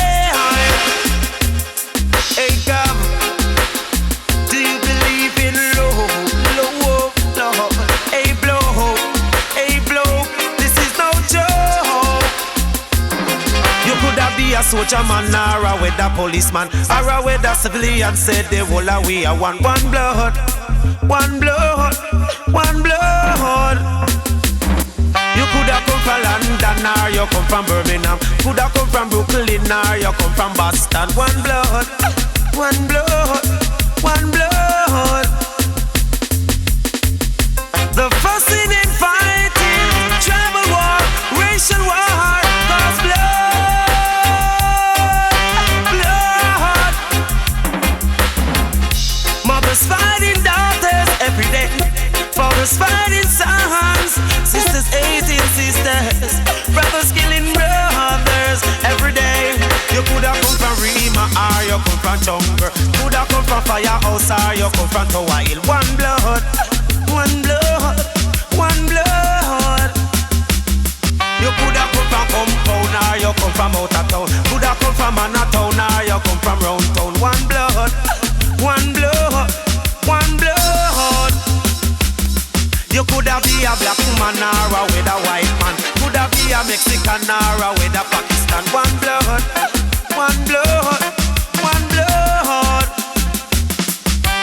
Hey come, do you believe in love, love, love? Hey blow, this is no joke. You coulda be a soldier man or a weather policeman or a weather civilian. Said the whole of we are one blood, one blood, one blood. You coulda come from London or you come from Birmingham. Coulda come from Brooklyn or you come from Boston. One blood, one blood, one blood. The fussing and fighting, tribal war, racial war, cause blood. Mothers fighting daughters every day. Fathers fighting sons, sisters hating sisters, brothers killing brothers every day. You coulda come from Rima or you come from jungle. Coulda come from firehouse or you come from Tower Hill. One blood, one blood, one blood. You coulda come from compound or you come from out of town. Coulda come from Manhattan or you come from round town. One blood, one blood, one blood. You coulda be a black woman or a with a white man. Coulda be a Mexican or a with a Pakistan. One blood, one blood, one blood.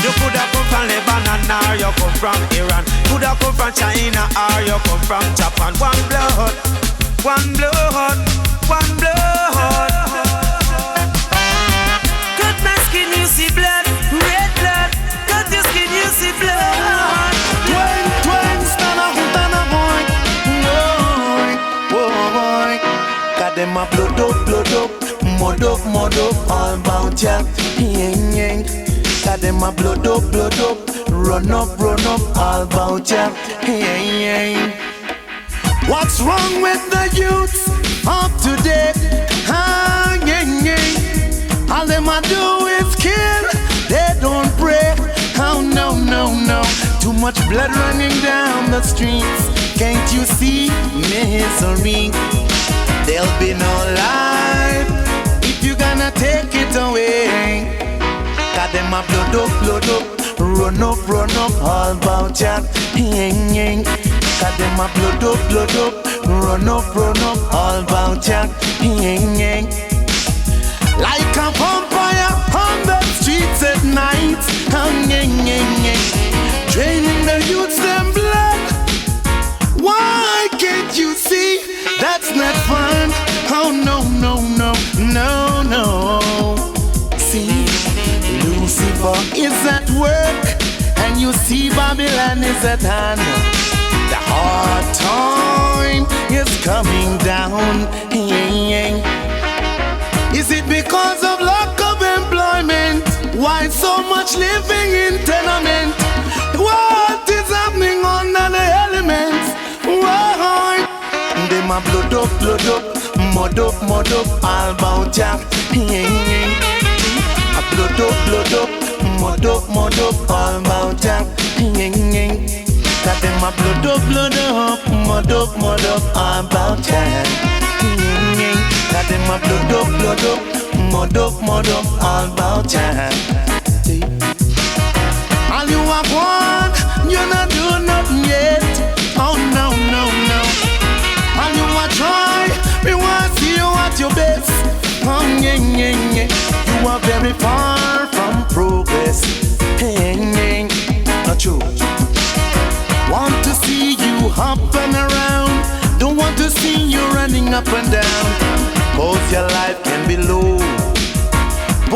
You coulda come from Lebanon or you come from Iran. Coulda come from China or you come from Japan. One blood, one blood, one blood. Cut my skin, you see blood, red blood. Cut your skin, you see blood. Got them a blood up, mud up, all bout ya, yang yang. Got them a blood up, run up, all bout ya, yang yang. What's wrong with the youths of today? Ah, yang yang. All them a do is kill, they don't pray. Oh no, no, no. Too much blood running down the streets. Can't you see misery? There'll be no life if you gonna take it away. Got them a blood up, run up, all bout ya, yang yang. Got them a blood up, run up, all bout ya, yang yang. Like a vampire on the streets at night, yang yang yang. Draining the youths them blood. Why can't you see that's not fun? Oh no, no, no, no, no. See, Lucifer is at work, and you see Babylon is at hand. The hard time is coming down. Is it because of lack of employment? Why so much living in tenement? What is happening under the elements? Why? Them a blood up, mud up, all bout ya. A blood up, mud up, all bout ya. Got them a blood up, mud up, all bout ya. Got them a blood up, mud up, all bout ya. All you have one, you're not doing nothing yet. Oh no, no, no. All you want try, we want to see you at your best. Oh yeah, yeah, yeah. You are very far from progress. Hey, yeah, not true. Want to see you hopping around. Don't want to see you running up and down. Cause your life can be low.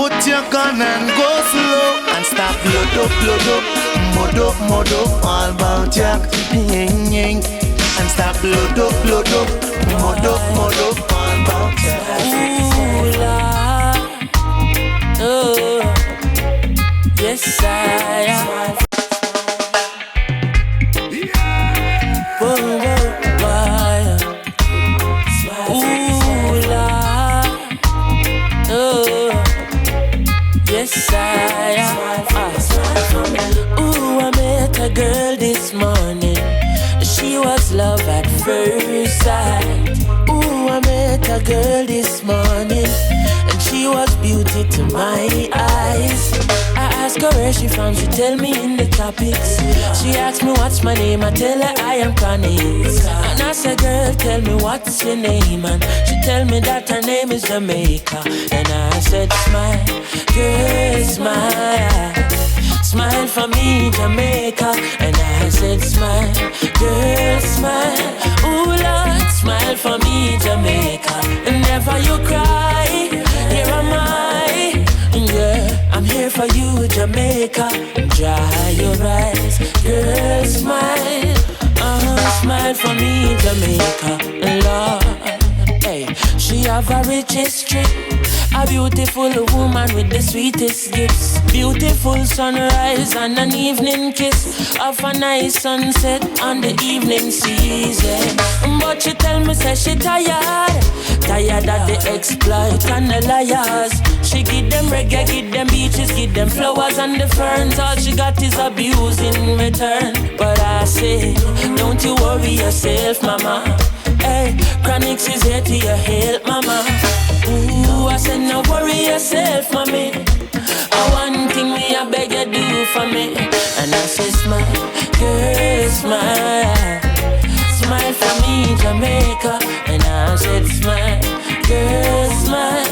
Put your gun and go slow and stop blood up, mud up, all about ya. And stop blood up, mud up, all about ya. Ooh, Lord. Oh, yes, I am. Ooh, I met a girl this morning. She was love at first sight. Ooh, I met a girl this morning, and she was beauty to my eyes. I asked her where she from, she tell me in the topics. She asked me what's my name, I tell her I am Chronixx. And I said, girl, tell me what's your name, and she tell me that her name is Jamaica. And I said, smile, girl, smile. Smile for me, Jamaica. And I said, smile, girl, smile. Ooh, Lord, smile for me, Jamaica. And never you cry, here am I. Girl, I'm here for you, Jamaica. Dry your eyes, girl, smile. Smile for me, Jamaica. Lord, hey, she have a rich history. A beautiful woman with the sweetest gifts. Beautiful sunrise and an evening kiss of a nice sunset on the evening season. But she tell me, say she tired of the exploit and the liars. She give them reggae, give them beaches, give them flowers and the ferns. All she got is abuse in return. But I say, don't you worry yourself, mama. Hey, Chronixx is here to your help, mama. Ooh, I said, no worry yourself, mommy. One thing me, I beg you do for me. And I said, smile, girl, smile. Smile for me, Jamaica. And I said, smile, girl, smile.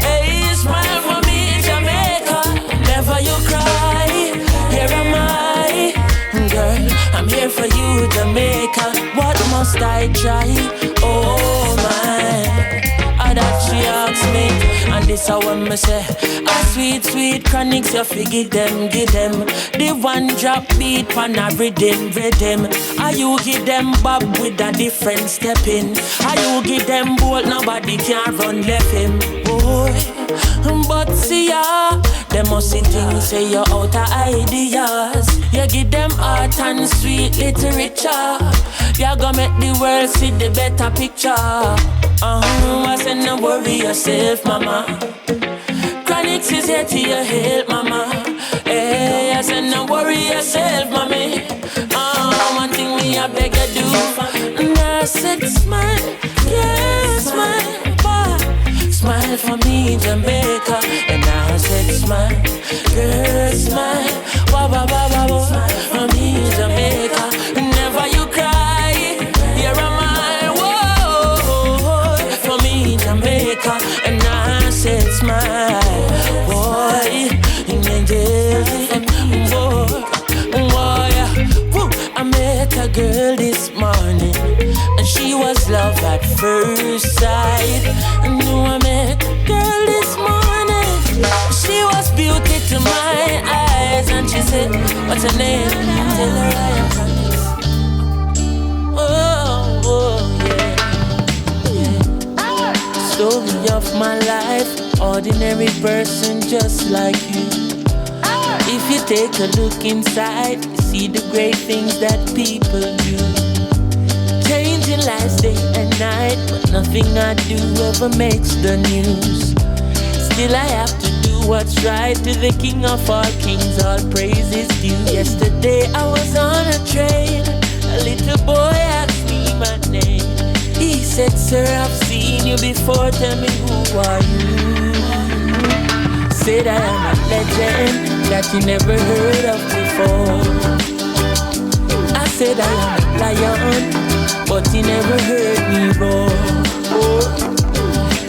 Hey, smile for me, Jamaica. Never you cry, here am I. Girl, I'm here for you, Jamaica. What must I try? Oh my, that she asked me, and this how me say, a sweet, sweet Chronixx, you fi give them. The one drop beat pan a rhythm. Are you give them bob with a different step in? Are you give them bolt, nobody can run left him. Boy, but see ya, them must see things say you're out of ideas. You give them art and sweet literature. You gonna make the world see the better picture. I said, no worry yourself, mama. Chronixx is here to your help, mama. Hey, I said, no worry yourself, mommy. One thing me I beg you do. And I said, smile, yeah, smile, boy. Smile for me, Jamaica. And I said, smile, girl, smile, wah, wah, wah, wah, wah. For me, Jamaica. Never you cry, here am I, whoa. For me, Jamaica. And I said, smile, boy. I met a girl this morning, and she was love at first sight. And I met a girl this morning, she was beauty to my eyes. And she said, what's her name? Tell her I am Chronixx. Oh, yeah. Story of my life, ordinary person just like you. If you take a look inside, you see the great things that people do. Changing lives day and night, but nothing I do ever makes the news. Still I have to do what's right, to the King of all kings, all praise is due. Yesterday I was on a train, a little boy asked me my name. He said, sir, I've seen you before, tell me who are you? Said I am a legend that you never heard of before. I said I am a lion, but you never heard me roar.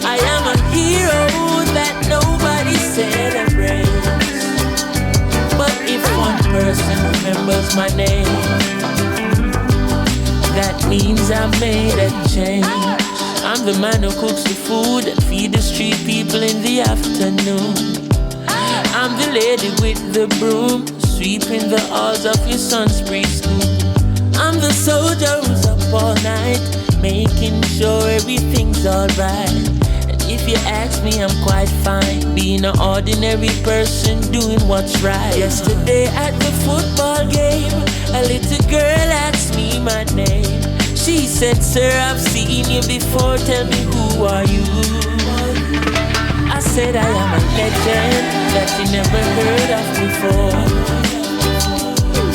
I am a hero that nobody celebrates. But if one person remembers my name, that means I made a change. I'm I'm the man who cooks the food and feed the street people in the afternoon. I'm the lady with the broom, sweeping the halls of your son's preschool. I'm the soldier who's up all night, making sure everything's alright. And if you ask me, I'm quite fine, being an ordinary person doing what's right. Yesterday at the football game, a little girl asked me my name. She said, sir, I've seen you before, tell me who are you? I said I am a legend that you never heard of before.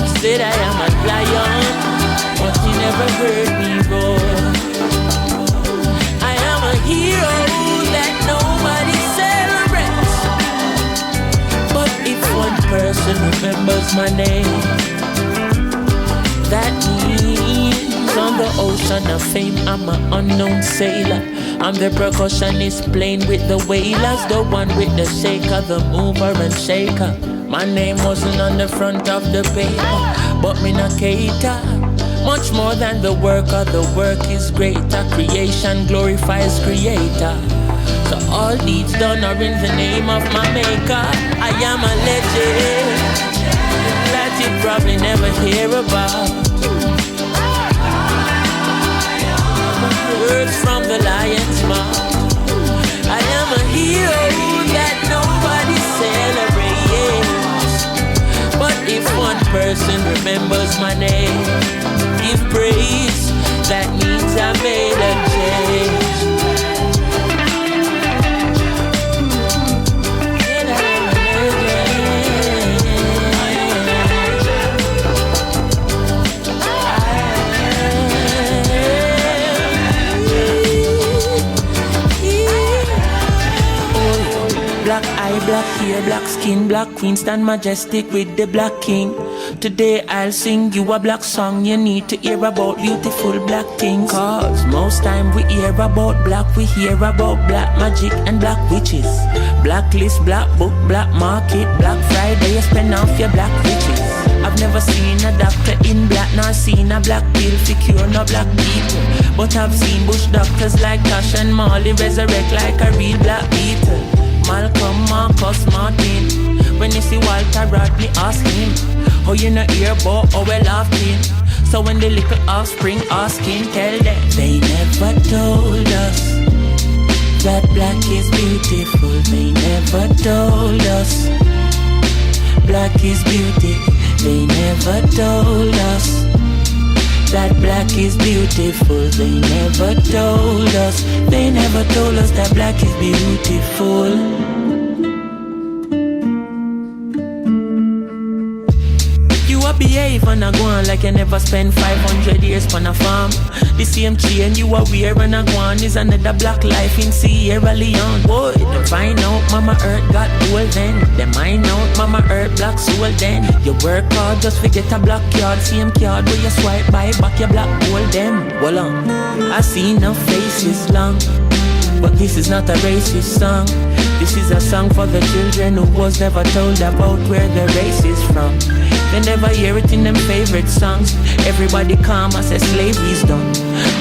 I said I am a lion, but you never heard me roar. I am a hero that nobody celebrates. But if one person remembers my name, that means on the ocean of fame I'm an unknown sailor. I'm the percussionist playing with the wailers, the one with the shaker, the mover and shaker. My name wasn't on the front of the paper, but me not cater. Much more than the work is greater. Creation glorifies creator. So all deeds done are in the name of my maker. I am a legend that you probably never hear about. Words from the lion's mouth. I am a hero that nobody celebrates. But if one person remembers my name, give praise, that means I made a change. Black eye, black hair, black skin, black queen, stand majestic with the black king. Today I'll sing you a black song. You need to hear about beautiful black things. Cause most time we hear about black, we hear about black magic and black witches. Blacklist, black book, black market, Black Friday, you spend off your black riches. I've never seen a doctor in black, nor seen a black pill to cure no black people. But I've seen bush doctors like Tosh and Marley resurrect like a real black beetle. Malcolm, Marcus, Martin. When you see Walter Rodney, ask him how you not hear about how well off him. So when the little offspring asking, tell them they never told us that black is beautiful. They never told us black is beauty. They never told us that black is beautiful. They never told us. They never told us that black is beautiful. Behave and I go on like you never spend 500 years on a farm. The same chain you are wear and I go on is another black life in Sierra Leone. Boy, them find out Mama Earth got gold then. Them find out Mama Earth black soul then. You work hard just forget a black card. Same card where you swipe by back your black gold then. Hold on, I see no faces long, but this is not a racist song. This is a song for the children who was never told about where the race is from. They never hear it in them favorite songs. Everybody calm, I say slavery's done.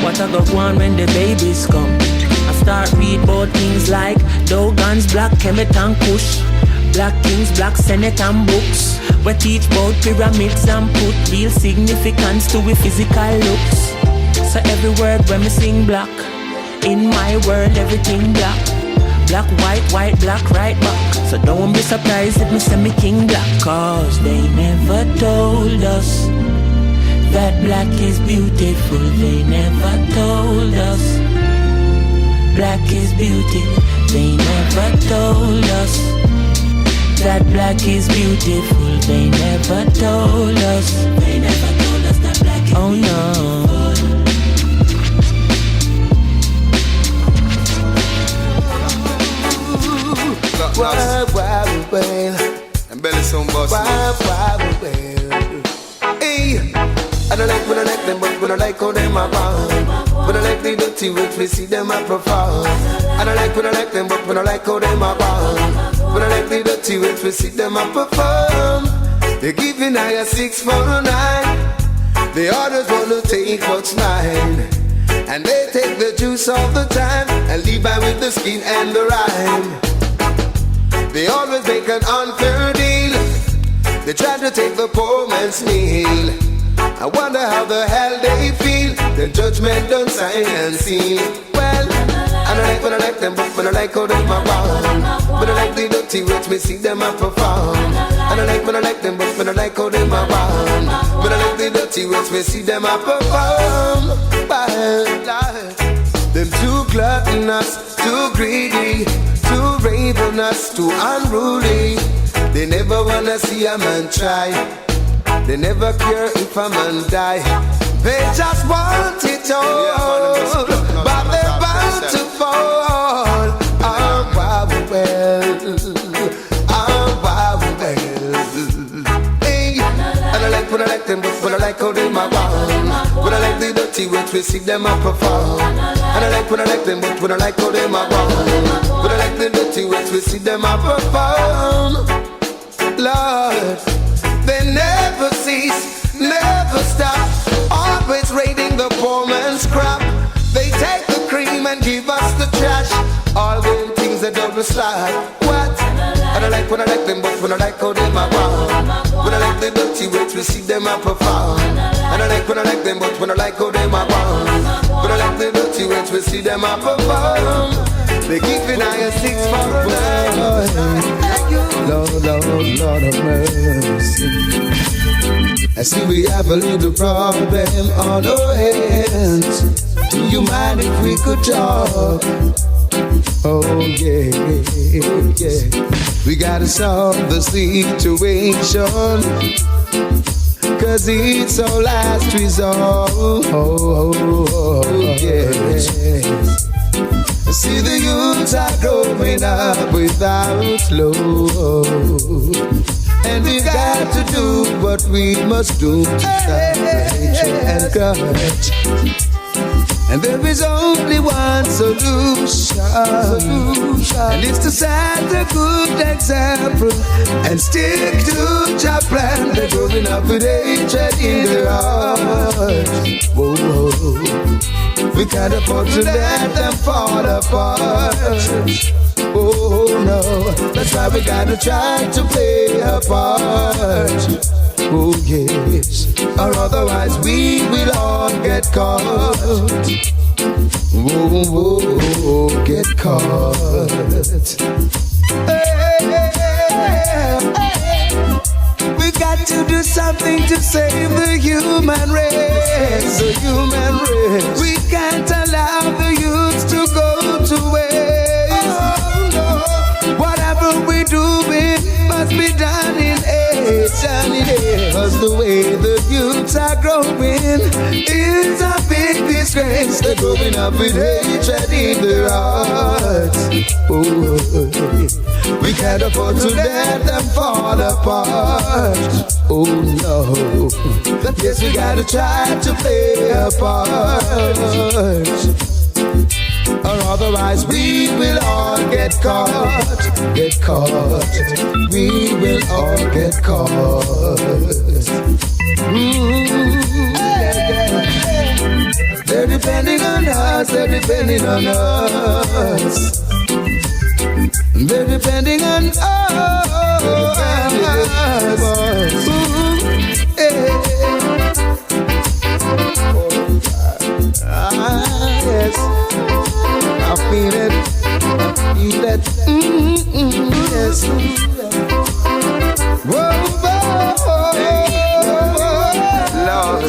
What I go on when the babies come? I start read about things like Dogons, Black Kemet and Kush, Black Kings, Black Senate and books. We teach about pyramids and put real significance to we physical looks. So every word when me sing black, in my world everything black. Black, white, black, right back. So don't be surprised if me say me king black. Cause they never told us that black is beautiful. They never told us black is beauty. They never told us that black is beautiful. They never told us. They never told us that black is beautiful. Oh no. Why, and belly some boss. Why, hey, I don't like when I like them, but when I like how them are born. When I like the dirty with me, see them I perform. I don't like when I like them, but when I like how them are born. When I like the dirty with me, see them I perform. They're giving I a 6 for a 9. The others wanna take what's mine. and they take the juice all the time and leave by with the skin and the rhyme. They always make an unfair deal. They try to take the poor man's meal. I wonder how the hell they feel. The judgment done sign and seal. Well, I don't like when I like them, but when I like how them are bound. But I like the dirty words, me see them are profound. I don't like when I like them, but when I like how them are bound. But I like the dirty words, me see them are profound. Them too gluttonous, too greedy, too ravenous, too unruly. They never wanna see a man try. They never care if a man die. They just want it all, but they're bound to fall. Oh, wow, well, oh, wow, well. Hey, and I like when I like them, but when I like how they are bound. When I like the dirty words, we see them are profound. And I like when I like them, but when I like how they are bound. When I like the dirty words, we see them are profound. Lord, they never cease, never stop, always raiding the poor man's crop. They take the cream and give us the trash, all them things that don't slide. What? And I like when I like them, but when I like how they are bound. When I like the dirty words, we see them are profound. And I like when I like them, but when I like how they are bound. When I like the dirty words, we see them are profound. They keep an eye 6 for a while. Lord, Lord, Lord of mercy. I see we have a little problem on our hands. Do you mind if we could talk? Oh yeah, yeah. We gotta solve the situation, 'cause it's our last resort. Oh yeah. See the youths are growing up without love, and we got to do what we must do to stop hatred and grudge. And there is only one solution, and it's to set a good example and stick to your plan. They're growing up with hatred in their heart. Whoa, whoa. We can't afford to let them fall apart. Oh no, that's why we gotta try to play a part. Oh yes, or otherwise we will all get caught. Whoa, whoa, whoa, get caught. Hey, we got to do something to save the human race. The human race. We can't allow the youth to go to waste. Oh, no. Whatever we do, it must be done in age. Cause the way the youths are growing is a big disgrace. They're growing up with hatred in their hearts. Oh, we can't afford to let them fall apart. Oh no, yes, we gotta try to play a part, or otherwise we will all get caught. Get caught. We will all get caught. They're depending on us. They're depending on us. They're depending on us. Yes, I feel it. I feel it. Yes. Whoa, Lord.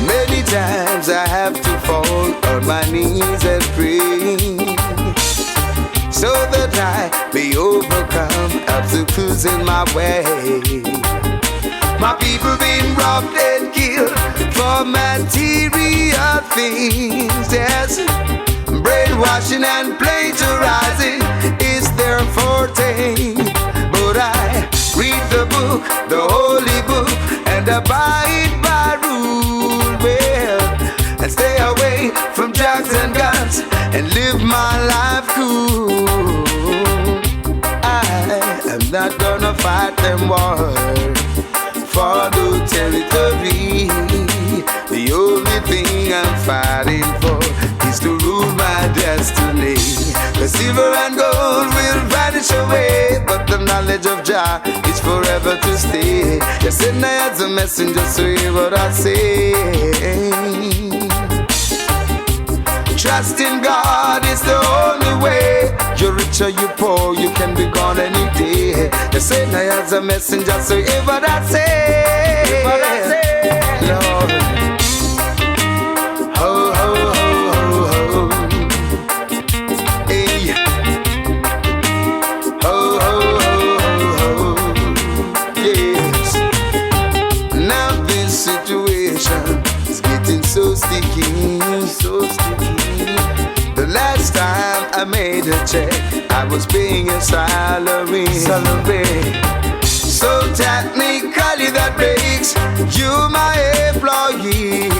Many times I have to fall on my knees and pray, so that I may overcome obstacles in my way. My people been robbed and killed for material things, yes. Brainwashing and plagiarizing is their forte. But I read the book, the holy book, and abide by rule well, and stay away from drugs and guns and live my life cool. I am not gonna fight them war for the territory. The only thing knowledge of Jah is forever to stay. You send I as a messenger, so hear what I say. Trust in God is the only way. You're rich or you poor, you can be gone any day. You send I as a messenger, so hear what I say. Lord. Ho, ho, ho, ho, ho. Hey. Ho, ho, ho, ho, ho. Yes. Now this situation is getting so sticky, so sticky. The last time I made a check, I was paying a salary. So technically that makes you my employee.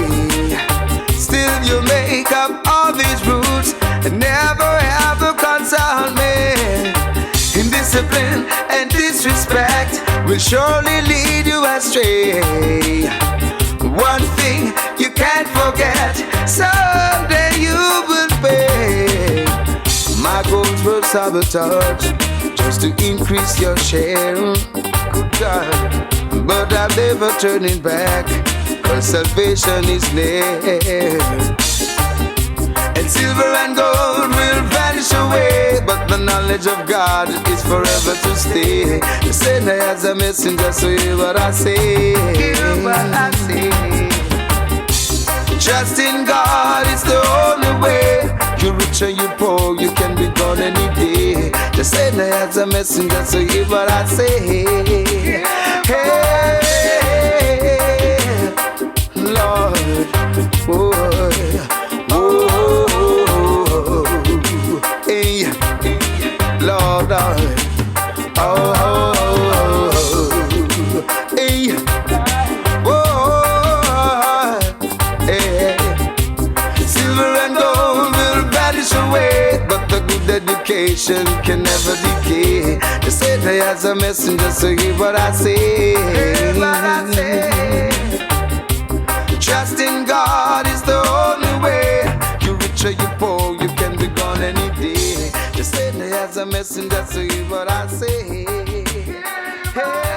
Still you make up all these rules and never ever consult me. Indiscipline and disrespect will surely lead you astray. One thing you can't forget, someday you will pay. My goals were sabotage just to increase your share. Good God, but I'm never turning back, 'cause salvation is near. And silver and gold will vanish away, but the knowledge of God is forever to stay. You send I as a messenger, so hear what I say. Hear what I say. Trust in God is the only way. You rich or you poor, you can be gone any day. Just send I as a messenger, so hear what I say. Hey, Lord, oh, oh, hey, Lord, oh, hey, oh, hey. Silver and gold will vanish away, but the good education can never decay. You said I as a messenger, so hear what I say. Hear what I say. Trust in God is the only way. You rich or you poor, you can be gone any day. You said I as a messenger, so hear what I say. Hey.